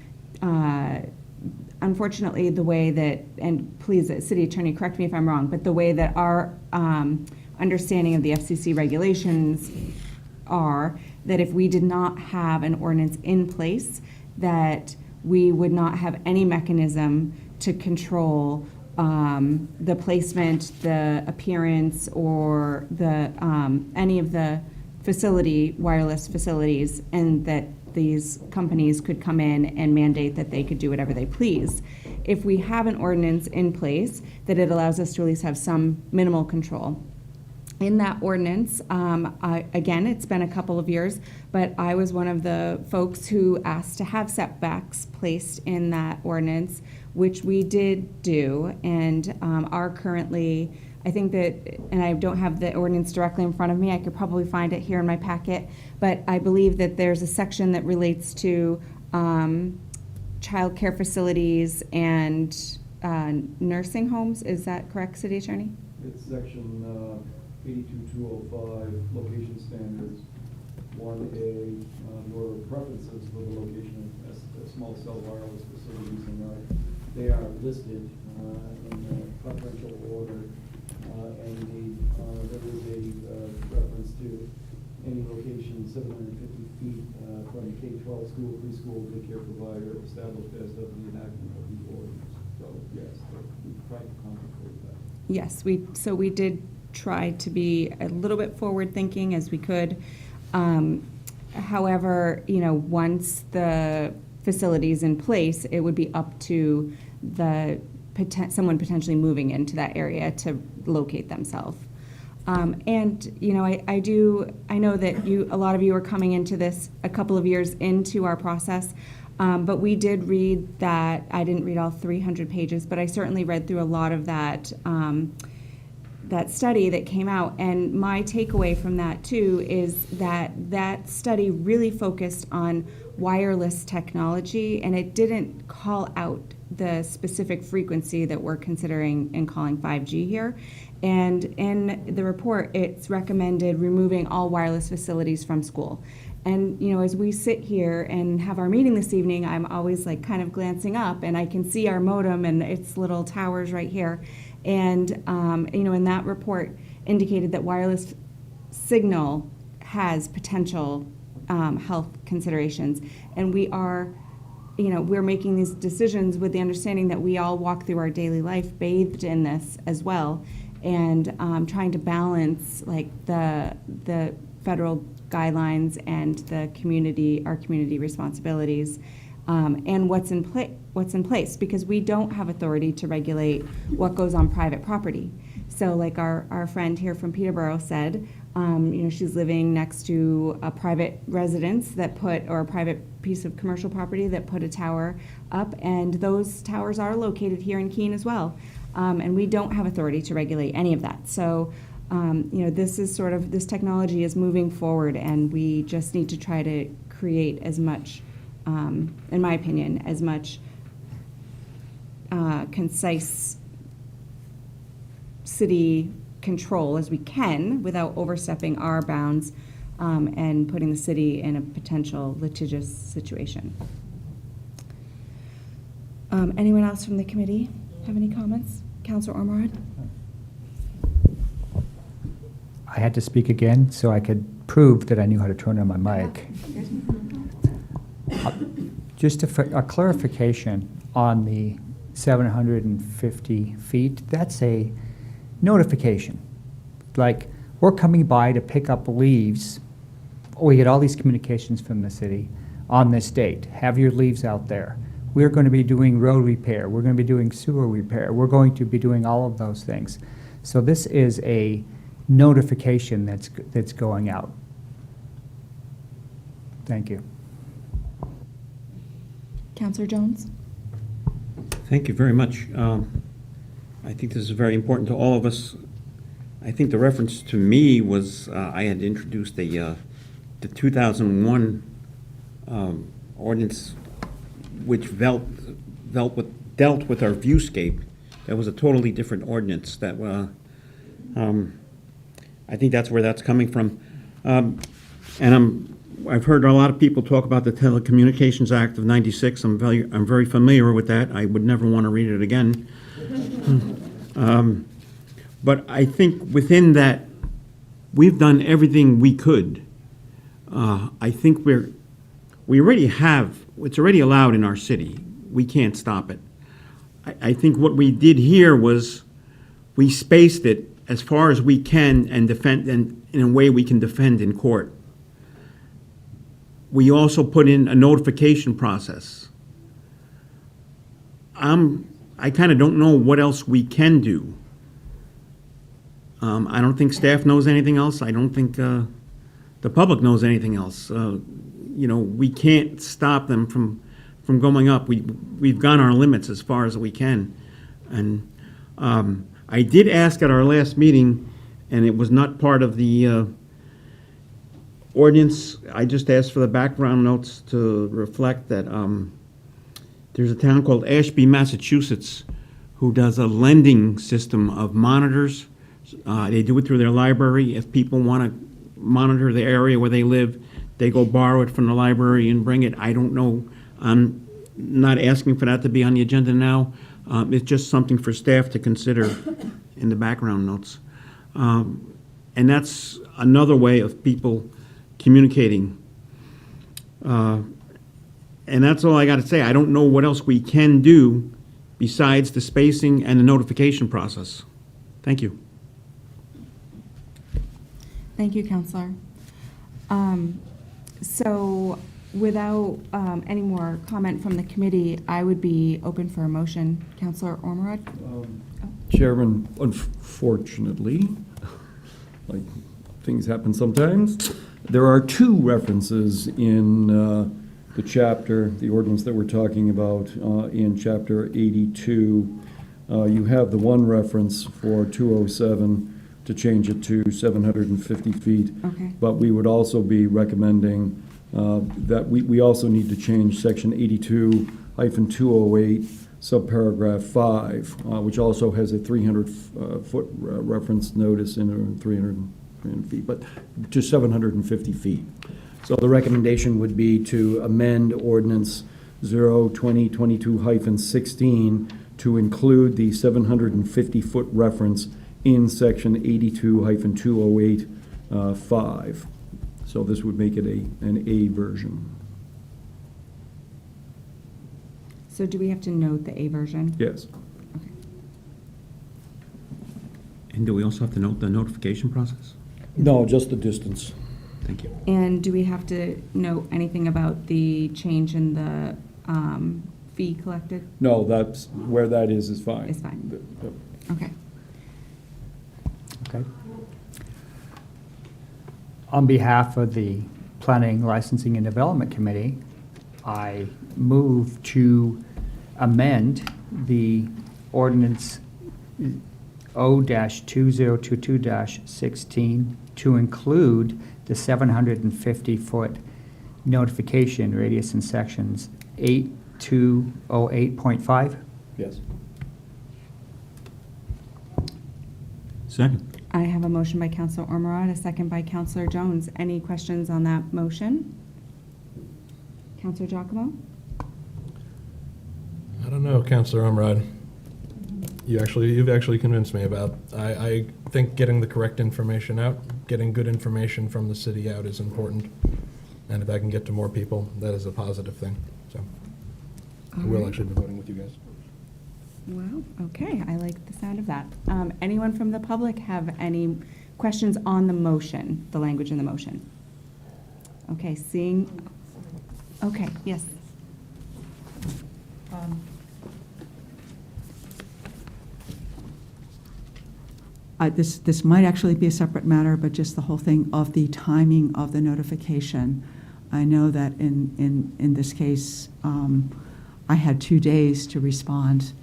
C: Unfortunately, the way that, and please, City Attorney, correct me if I'm wrong, but the way that our understanding of the FCC regulations are, that if we did not have an ordinance in place, that we would not have any mechanism to control the placement, the appearance, or the any of the wireless facilities, and that these companies could come in and mandate that they could do whatever they please. If we have an ordinance in place, that it allows us to at least have some minimal control. In that ordinance, again, it's been a couple of years, but I was one of the folks who asked to have setbacks placed in that ordinance, which we did do, and are currently, I think that, and I don't have the ordinance directly in front of me, I could probably find it here in my packet, but I believe that there's a section that relates to childcare facilities and nursing homes. Is that correct, City Attorney?
D: It's section 82205, location standards, 1A, your preferences for the location of small cell wireless facilities, and they are listed in preferential order, and there is a reference to any location 750 feet from K-12 school, preschool, daycare provider established as of the enactment of the ordinance. So yes, we tried to contemplate that.
C: Yes, we did try to be a little bit forward-thinking as we could. However, once the facility's in place, it would be up to someone potentially moving into that area to locate themselves. And I know that a lot of you are coming into this a couple of years into our process, but we did read that. I didn't read all 300 pages, but I certainly read through a lot of that study that came out. And my takeaway from that too is that study really focused on wireless technology, and it didn't call out the specific frequency that we're considering in calling 5G here. And in the report, it's recommended removing all wireless facilities from school. And, as we sit here and have our meeting this evening, I'm always kind of glancing up, and I can see our modem and its little towers right here. And, in that report indicated that wireless signal has potential health considerations. And we're making these decisions with the understanding that we all walk through our daily life bathed in this as well, and trying to balance the federal guidelines and our community responsibilities, and what's in place, because we don't have authority to regulate what goes on private property. So like our friend here from Peterborough said, she's living next to a private residence or a private piece of commercial property that put a tower up, and those towers are located here in Keene as well. And we don't have authority to regulate any of that. So, this technology is moving forward, and we just need to try to create as much, in my opinion, as much concise city control as we can without overstepping our bounds and putting the city in a potential litigious situation. Anyone else from the committee have any comments? Councilor Ormerod?
K: I had to speak again so I could prove that I knew how to turn on my mic. Just a clarification on the 750 feet, that's a notification. Like, we're coming by to pick up leaves. We get all these communications from the city on this date. Have your leaves out there. We're going to be doing road repair. We're going to be doing sewer repair. We're going to be doing all of those things. So this is a notification that's going out. Thank you.
C: Councilor Jones?
B: Thank you very much. I think this is very important to all of us. I think the reference to me was I had introduced the 2001 ordinance, which dealt with our viewscape. That was a totally different ordinance. That I think that's where that's coming from. And I've heard a lot of people talk about the Telecommunications Act of '96. I'm very familiar with that. I would never want to read it again. But I think within that, we've done everything we could. I think we already have, it's already allowed in our city. We can't stop it. I think what we did here was we spaced it as far as we can and defend, and in a way we can defend in court. We also put in a notification process. I kind of don't know what else we can do. I don't think staff knows anything else. I don't think the public knows anything else. We can't stop them from going up. We've gone our limits as far as we can. And I did ask at our last meeting, and it was not part of the ordinance. I just asked for the background notes to reflect that there's a town called Ashby, Massachusetts, who does a lending system of monitors. They do it through their library. If people want to monitor the area where they live, they go borrow it from the library and bring it. I don't know. I'm not asking for that to be on the agenda now. It's just something for staff to consider in the background notes. And that's another way of people communicating. And that's all I got to say. I don't know what else we can do besides the spacing and the notification process. Thank you.
C: Thank you, Counselor. So without any more comment from the committee, I would be open for a motion. Counselor Ormerod?
D: Chairman, unfortunately, like things happen sometimes, there are two references in the chapter, the ordinance that we're talking about, in Chapter 82. You have the one reference for 207 to change it to 750 feet.
C: Okay.
D: But we would also be recommending that we also need to change Section 82-208, subparagraph 5, which also has a 300-foot reference notice in 300 feet, but to 750 feet. So the recommendation would be to amend Ordinance 0-2022-16 to include the 750-foot reference in Section 82-208, 5. So this would make it an A version.
C: So do we have to note the A version?
D: Yes.
C: Okay.
B: And do we also have to note the notification process?
D: No, just the distance.
B: Thank you.
C: And do we have to note anything about the change in the fee collected?
D: No, that's, where that is fine.
C: Is fine. Okay.
K: Okay. On behalf of the Planning, Licensing, and Development Committee, I move to amend the ordinance O-2022-16 to include the 750-foot notification radius in sections 8208.5.
D: Yes.
B: Second.
C: I have a motion by Counselor Ormerod, a second by Counselor Jones. Any questions on that motion? Counselor Giacomo?
F: I don't know, Counselor Umrod. You've actually convinced me about. I think getting the correct information out, getting good information from the city out is important. And if I can get to more people, that is a positive thing. So I will actually be voting with you guys.
C: Well, okay, I like the sound of that. Anyone from the public have any questions on the motion, the language in the motion? Okay, okay, yes.
L: This might actually be a separate matter, but just the whole thing of the timing of the notification. I know that in this case, I had 2 days to respond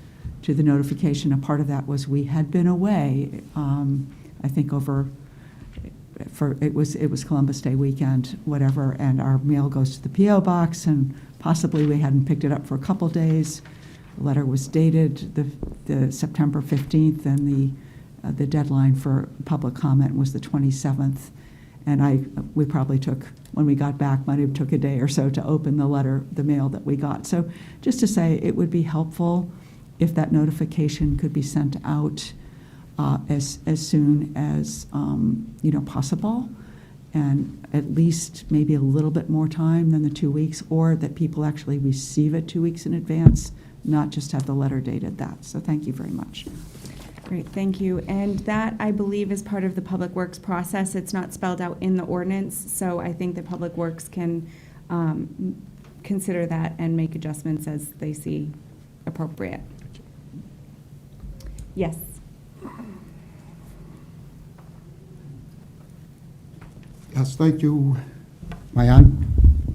L: to the notification. A part of that was we had been away, I think it was Columbus Day weekend, whatever, and our mail goes to the P.O. box, and possibly we hadn't picked it up for a couple days. The letter was dated the September 15th, and the deadline for public comment was the 27th. And we probably took, when we got back, might have took a day or so to open the mail that we got. So just to say, it would be helpful if that notification could be sent out as soon as possible, and at least maybe a little bit more time than the 2 weeks, or that people actually receive it 2 weeks in advance, not just have the letter dated that. So thank you very much.
C: Great, thank you. And that, I believe, is part of the Public Works process. It's not spelled out in the ordinance, so I think the Public Works can consider that and make adjustments as they see appropriate. Yes.
E: Yes, thank you. Am I on?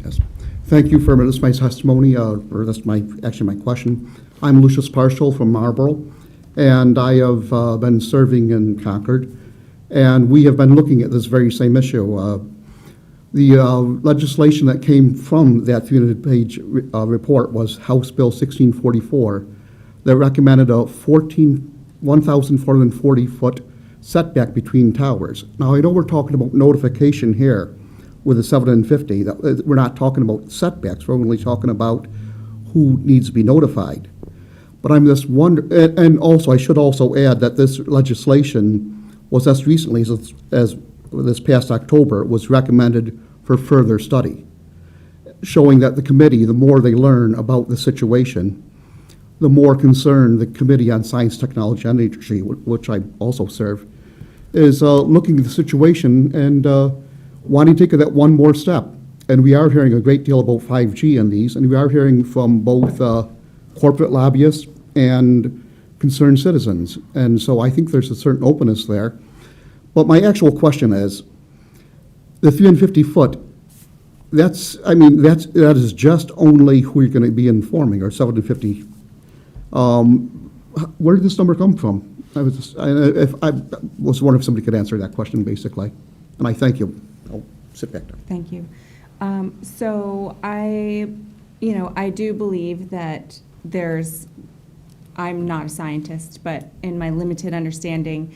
E: Yes. Thank you for this, my testimony, or that's actually my question. I'm Lucius Partial from Marlborough, and I have been serving in Concord, and we have been looking at this very same issue. The legislation that came from that 300-page report was House Bill 1644 that recommended a 1,440-foot setback between towers. Now, I know we're talking about notification here with the 750. We're not talking about setbacks. We're only talking about who needs to be notified. But I'm just wondering, and also I should also add that this legislation was as recently as this past October was recommended for further study, showing that the committee, the more they learn about the situation, the more concerned the Committee on Science, Technology, and Energy, which I also serve, is looking at the situation and wanting to take that one more step. And we are hearing a great deal about 5G in these, and we are hearing from both corporate lobbyists and concerned citizens. And so I think there's a certain openness there. But my actual question is, the 350 foot, that is just only who you're going to be informing, or 750. Where did this number come from? I was wondering if somebody could answer that question, basically. And I thank you. I'll sit back down.
C: Thank you. So I do believe that I'm not a scientist, but in my limited understanding,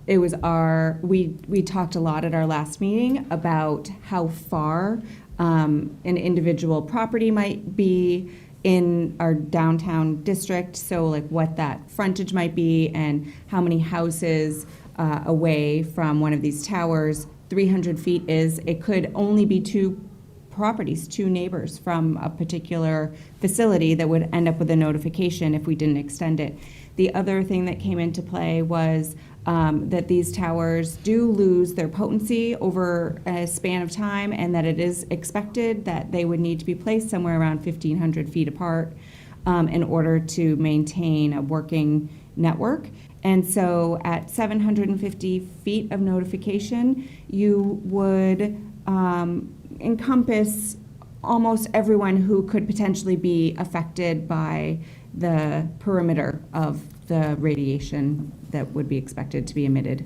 C: we talked a lot at our last meeting about how far an individual property might be in our downtown district, so like what that frontage might be and how many houses away from one of these towers 300 feet is. It could only be two properties, two neighbors from a particular facility that would end up with a notification if we didn't extend it. The other thing that came into play was that these towers do lose their potency over a span of time, and that it is expected that they would need to be placed somewhere around 1,500 feet apart in order to maintain a working network. And so at 750 feet of notification, you would encompass almost everyone who could potentially be affected by the perimeter of the radiation that would be expected to be emitted.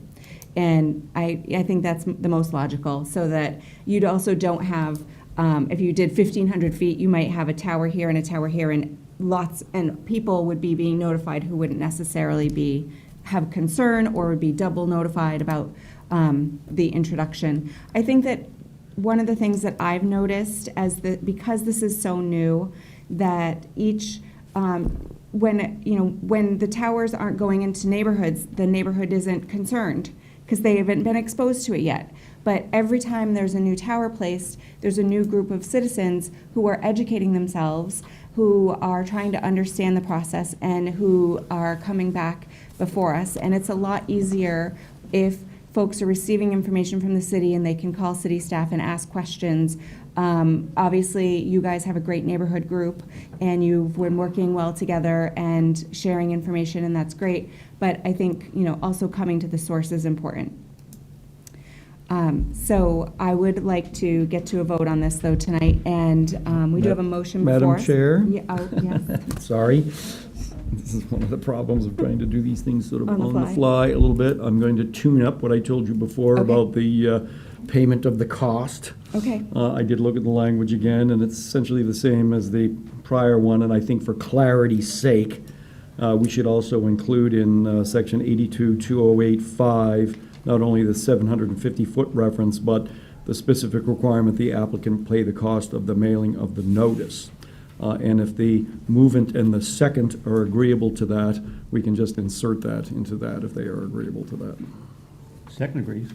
C: And I think that's the most logical, so that you also don't have, if you did 1,500 feet, you might have a tower here and a tower here, and people would be being notified who wouldn't necessarily have concern or would be double notified about the introduction. I think that one of the things that I've noticed because this is so new, that each when the towers aren't going into neighborhoods, the neighborhood isn't concerned because they haven't been exposed to it yet. But every time there's a new tower placed, there's a new group of citizens who are educating themselves, who are trying to understand the process, and who are coming back before us. And it's a lot easier if folks are receiving information from the city and they can call city staff and ask questions. Obviously, you guys have a great neighborhood group, and you've been working well together and sharing information, and that's great. But I think, also coming to the source is important. So I would like to get to a vote on this, though, tonight, and we do have a motion before us.
D: Madam Chair?
C: Yeah, yes.
D: Sorry. This is one of the problems of trying to do these things sort of
C: On the
D: on the fly a little bit. I'm going to tune up what I told you before about the payment of the cost.
C: Okay.
D: I did look at the language again, and it's essentially the same as the prior one, and I think for clarity's sake, we should also include in section 82-2085 not only the 750-foot reference, but the specific requirement the applicant pay the cost of the mailing of the notice. And if the movant and the second are agreeable to that, we can just insert that into that if they are agreeable to that.
B: Second agrees.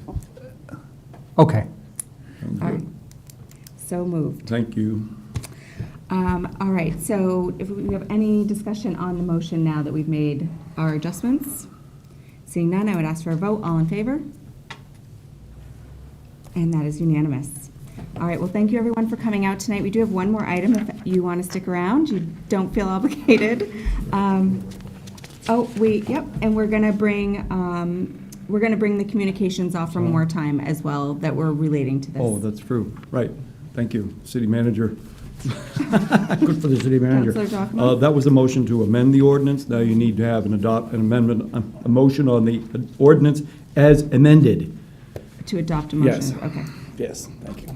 K: Okay.
C: All right. So moved.
D: Thank you.
C: All right, so if we have any discussion on the motion now that we've made our adjustments? Seeing none, I would ask for a vote. All in favor? And that is unanimous. All right, well, thank you everyone for coming out tonight. We do have one more item if you want to stick around. You don't feel obligated. And we're gonna bring the communications off from more time as well that were relating to this.
D: Oh, that's true. Right. Thank you, city manager. Good for the city manager.
C: Councilor Giacomo?
D: That was a motion to amend the ordinance. Now you need to have an amendment, a motion on the ordinance as amended.
C: To adopt a motion?
D: Yes.
C: Okay.
D: Yes, thank you.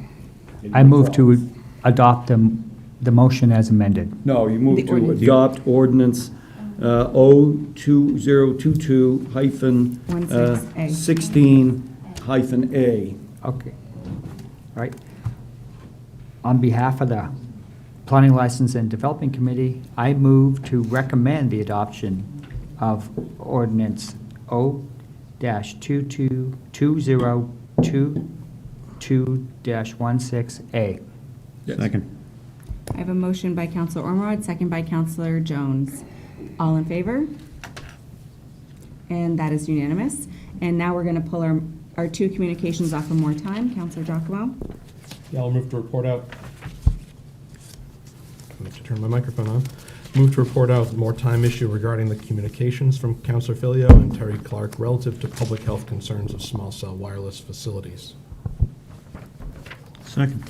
K: I move to adopt the motion as amended.
D: No, you move
C: The
D: to
C: ordinance.
D: adopt ordinance O2022-16A. 16-A.
K: Okay. All right. On behalf of the Planning, License, and Development Committee, I move to recommend the adoption of ordinance O-2022-16A.
D: Second.
C: I have a motion by Councilor Ormerod, second by Councilor Jones. All in favor? And that is unanimous. And now we're going to pull our two communications off one more time. Councilor Giacomo?
F: Yeah, I'll move to report out. I have to turn my microphone on. Move to report out more time issue regarding the communications from Councilor Filio and Terry Clark relative to public health concerns of small cell wireless facilities.
D: Second.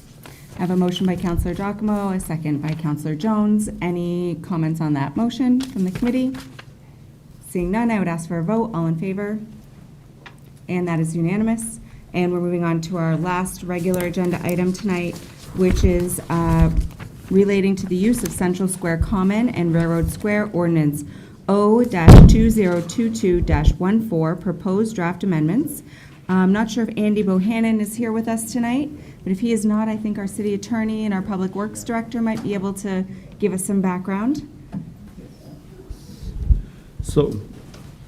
C: I have a motion by Councilor Giacomo, a second by Councilor Jones. Any comments on that motion from the committee? Seeing none, I would ask for a vote. All in favor? And that is unanimous. And we're moving on to our last regular agenda item tonight, which is relating to the use of Central Square Common and Railroad Square Ordinance O-2022-14, proposed draft amendments. I'm not sure if Andy Bohannon is here with us tonight, but if he is not, I think our city attorney and our public works director might be able to give us some background.
D: So,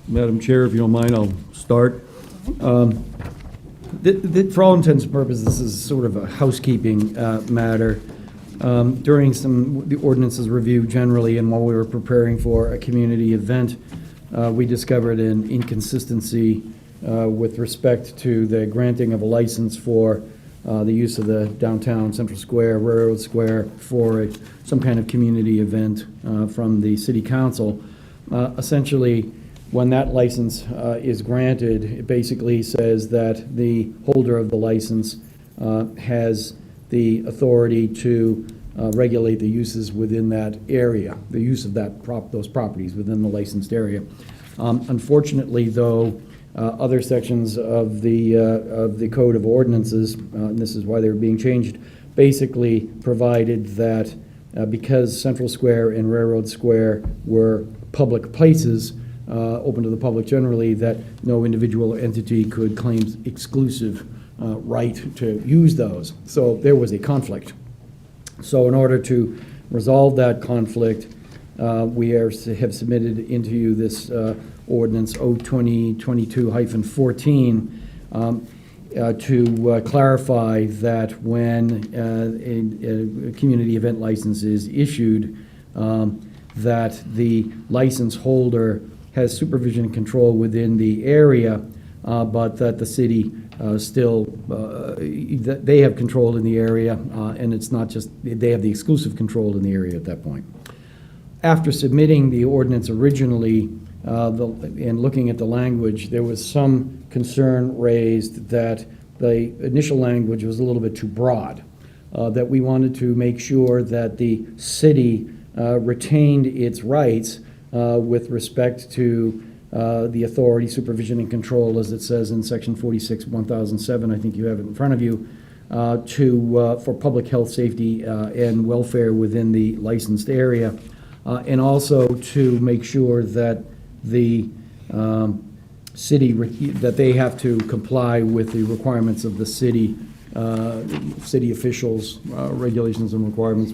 D: Madam Chair, if you don't mind, I'll start. For all intents and purposes, this is sort of a housekeeping matter. During the ordinances review generally, and while we were preparing for a community event, we discovered an inconsistency with respect to the granting of a license for the use of the downtown Central Square, Railroad Square, for some kind of community event from the city council. Essentially, when that license is granted, it basically says that the holder of the license has the authority to regulate the uses within that area, the use of those properties within the licensed area. Unfortunately, though, other sections of the Code of Ordinances, and this is why they were being changed, basically provided that because Central Square and Railroad Square were public places, open to the public generally, that no individual entity could claim exclusive right to use those. So there was a conflict. So in order to resolve that conflict, we have submitted into you this ordinance O-2022-14 to clarify that when a community event license is issued, that the license holder has supervision and control within the area, but that the city still, they have control in the area, and it's not just, they have the exclusive control in the area at that point. After submitting the ordinance originally, and looking at the language, there was some concern raised that the initial language was a little bit too broad, that we wanted to make sure that the city retained its rights with respect to the authority, supervision, and control, as it says in Section 46-1007, I think you have it in front of you, for public health, safety, and welfare within the licensed area, and also to make sure that the city, that they have to comply with the requirements of the city, city officials, regulations and requirements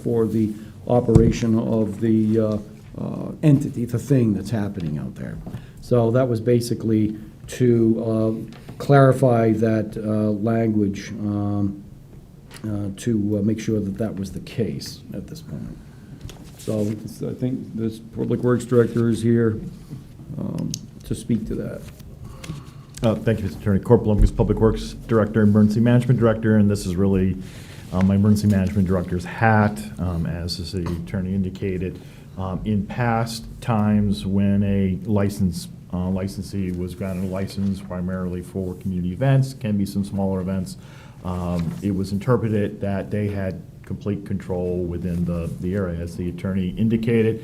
D: for the operation of the entity, the thing that's happening out there. So that was basically to clarify that language to make sure that that was the case at this point. So I think this Public Works Director is here to speak to that.
M: Thank you, Mr. Attorney. Corporal Lumpkins, Public Works Director, Emergency Management Director, and this is really my Emergency Management Director's hat, as the City Attorney indicated. In past times when a licensee was granted a license primarily for community events, can be some smaller events, it was interpreted that they had complete control within the area, as the attorney indicated.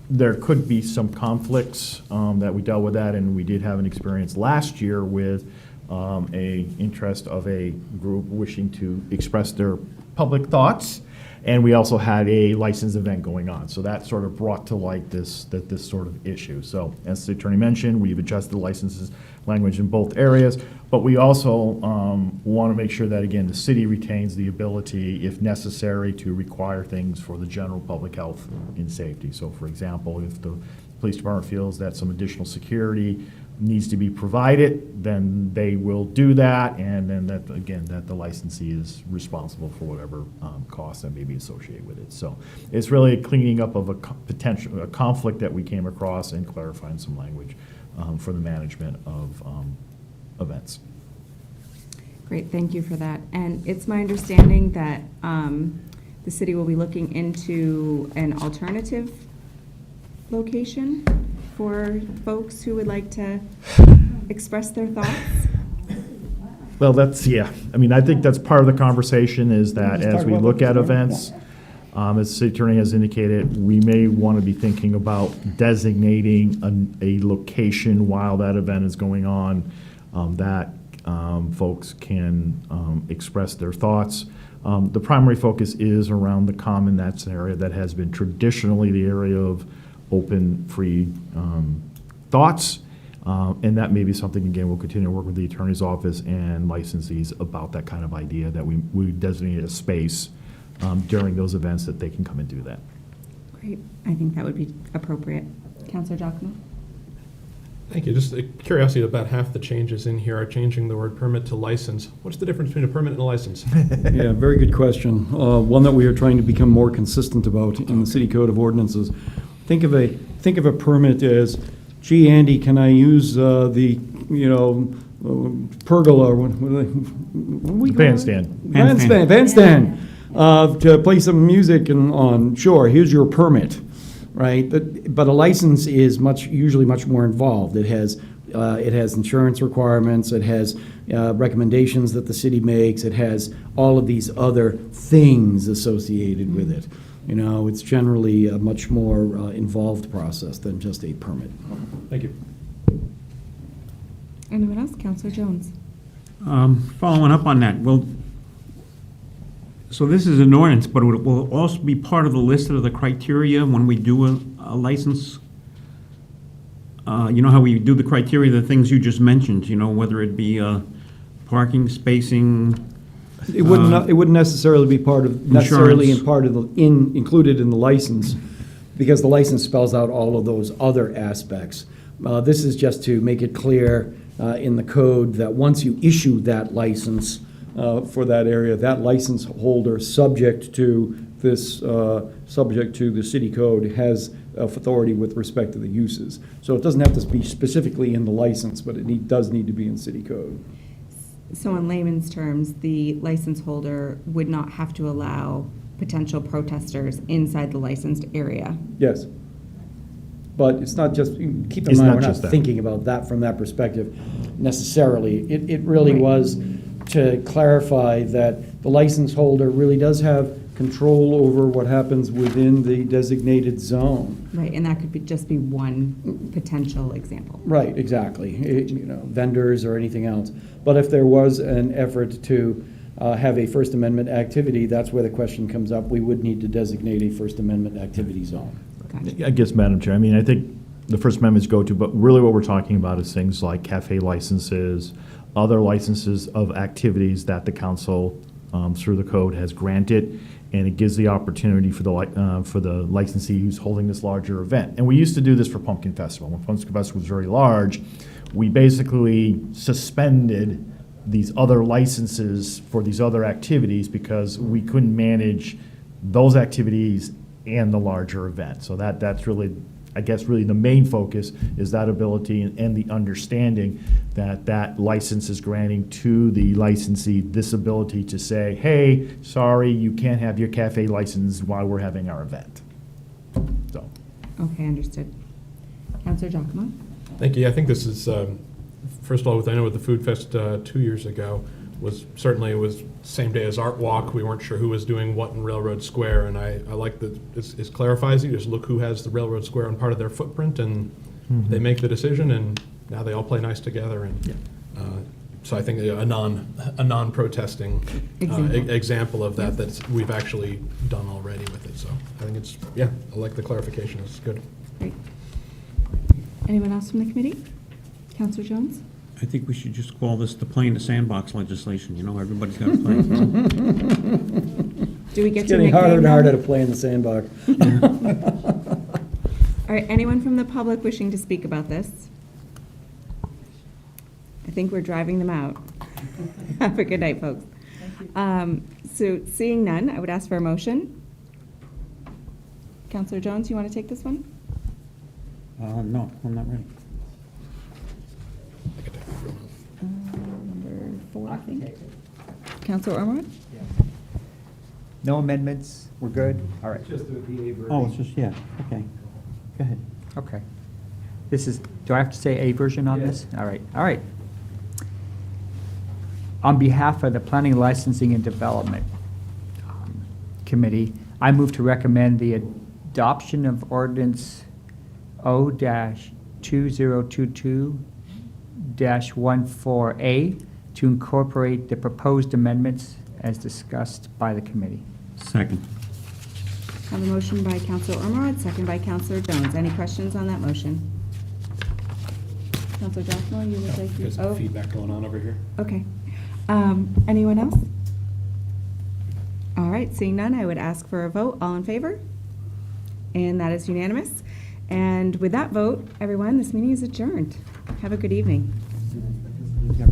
M: There could be some conflicts that we dealt with that, and we did have an experience last year with a interest of a group wishing to express their public thoughts, and we also had a licensed event going on. So that sort of brought to light this sort of issue. So as the attorney mentioned, we've adjusted the licenses language in both areas, but we also want to make sure that, again, the city retains the ability, if necessary, to require things for the general public health and safety. So for example, if the police department feels that some additional security needs to be provided, then they will do that, and then that, again, that the licensee is responsible for whatever costs that may be associated with it. So it's really a cleaning up of a potential conflict that we came across and clarifying some language for the management of events.
C: Great, thank you for that. And it's my understanding that the city will be looking into an alternative location for folks who would like to express their thoughts?
M: Well, that's, yeah. I mean, I think that's part of the conversation, is that as we look at events, as the city attorney has indicated, we may want to be thinking about designating a location while that event is going on, that folks can express their thoughts. The primary focus is around the common. That's an area that has been traditionally the area of open, free thoughts. And that may be something, again, we'll continue to work with the attorney's office and licensees about that kind of idea, that we designate a space during those events that they can come and do that.
C: Great, I think that would be appropriate. Councilor Giacomo?
F: Thank you. Just a curiosity, about half the changes in here are changing the word permit to license. What's the difference between a permit and a license?
D: Yeah, very good question. One that we are trying to become more consistent about in the City Code of Ordinances. Think of a permit as, gee, Andy, can I use the pergola? What do we call it? Bandstand. To play some music on. Sure, here's your permit, right? But a license is usually much more involved. It has insurance requirements. It has recommendations that the city makes. It has all of these other things associated with it. It's generally a much more involved process than just a permit.
F: Thank you.
C: Anyone else? Councilor Jones?
B: Following up on that, so this is an ordinance, but it will also be part of the list of the criteria when we do a license? You know how we do the criteria, the things you just mentioned, whether it be parking, spacing?
D: It wouldn't necessarily be included in the license, because the license spells out all of those other aspects. This is just to make it clear in the code that once you issue that license for that area, that license holder, subject to the city code, has authority with respect to the uses. So it doesn't have to be specifically in the license, but it does need to be in city code.
C: So in layman's terms, the license holder would not have to allow potential protesters inside the licensed area?
D: Yes. But it's not just, keep in mind, we're not thinking about that from that perspective necessarily. It really was to clarify that the license holder really does have control over what happens within the designated zone.
C: Right, and that could just be one potential example.
D: Right, exactly. Vendors or anything else. But if there was an effort to have a First Amendment activity, that's where the question comes up. We would need to designate a First Amendment activity zone.
M: I guess, Madam Chair, I think the First Amendment's go to, but really what we're talking about is things like cafe licenses, other licenses of activities that the council, through the code, has granted, and it gives the opportunity for the licensee who's holding this larger event. And we used to do this for Pumpkin Festival. When Pumpkin Festival was very large, we basically suspended these other licenses for these other activities because we couldn't manage those activities and the larger event. So that's really, I guess, really the main focus is that ability and the understanding that that license is granting to the licensee this ability to say, hey, sorry, you can't have your cafe license while we're having our event. So.
C: Okay, understood. Counselor Giacomo?
F: Thank you. I think this is, first of all, I know with the Food Fest 2 years ago, it was same day as Art Walk. We weren't sure who was doing what in Railroad Square, and I like that it clarifies. You just look who has the Railroad Square on part of their footprint, and they make the decision, and now they all play nice together. And so I think a non-protesting example of that we've actually done already with it. So I think it's, I like the clarification. It's good.
C: Great. Anyone else from the committee? Counselor Jones?
B: I think we should just call this the play in the sandbox legislation. You know, everybody's got to play.
C: Do we get
D: It's
C: to
D: getting
C: nickname
D: harder and
C: them?
D: harder to play in the sandbox.
C: All right, anyone from the public wishing to speak about this? I think we're driving them out. Have a good night, folks. So seeing none, I would ask for a motion. Counselor Jones, you want to take this one?
B: No, I'm not ready.
C: Number 4, I think. Counselor Ormond?
K: No amendments? We're good? All right.
B: Oh, it's just, okay. Go ahead.
K: Okay. This is, do I have to say a version on this? All right. On behalf of the Planning, Licensing, and Development Committee, I move to recommend the adoption of ordinance O-2022-14A to incorporate the proposed amendments as discussed by the committee.
B: Second.
C: I have a motion by Counselor Ormond, second by Counselor Jones. Any questions on that motion? Counselor Giacomo, you would like to?
F: There's some feedback going on over here.
C: Okay. Anyone else? All right, seeing none, I would ask for a vote. All in favor? And that is unanimous. And with that vote, everyone, this meeting is adjourned. Have a good evening.
B: Yep.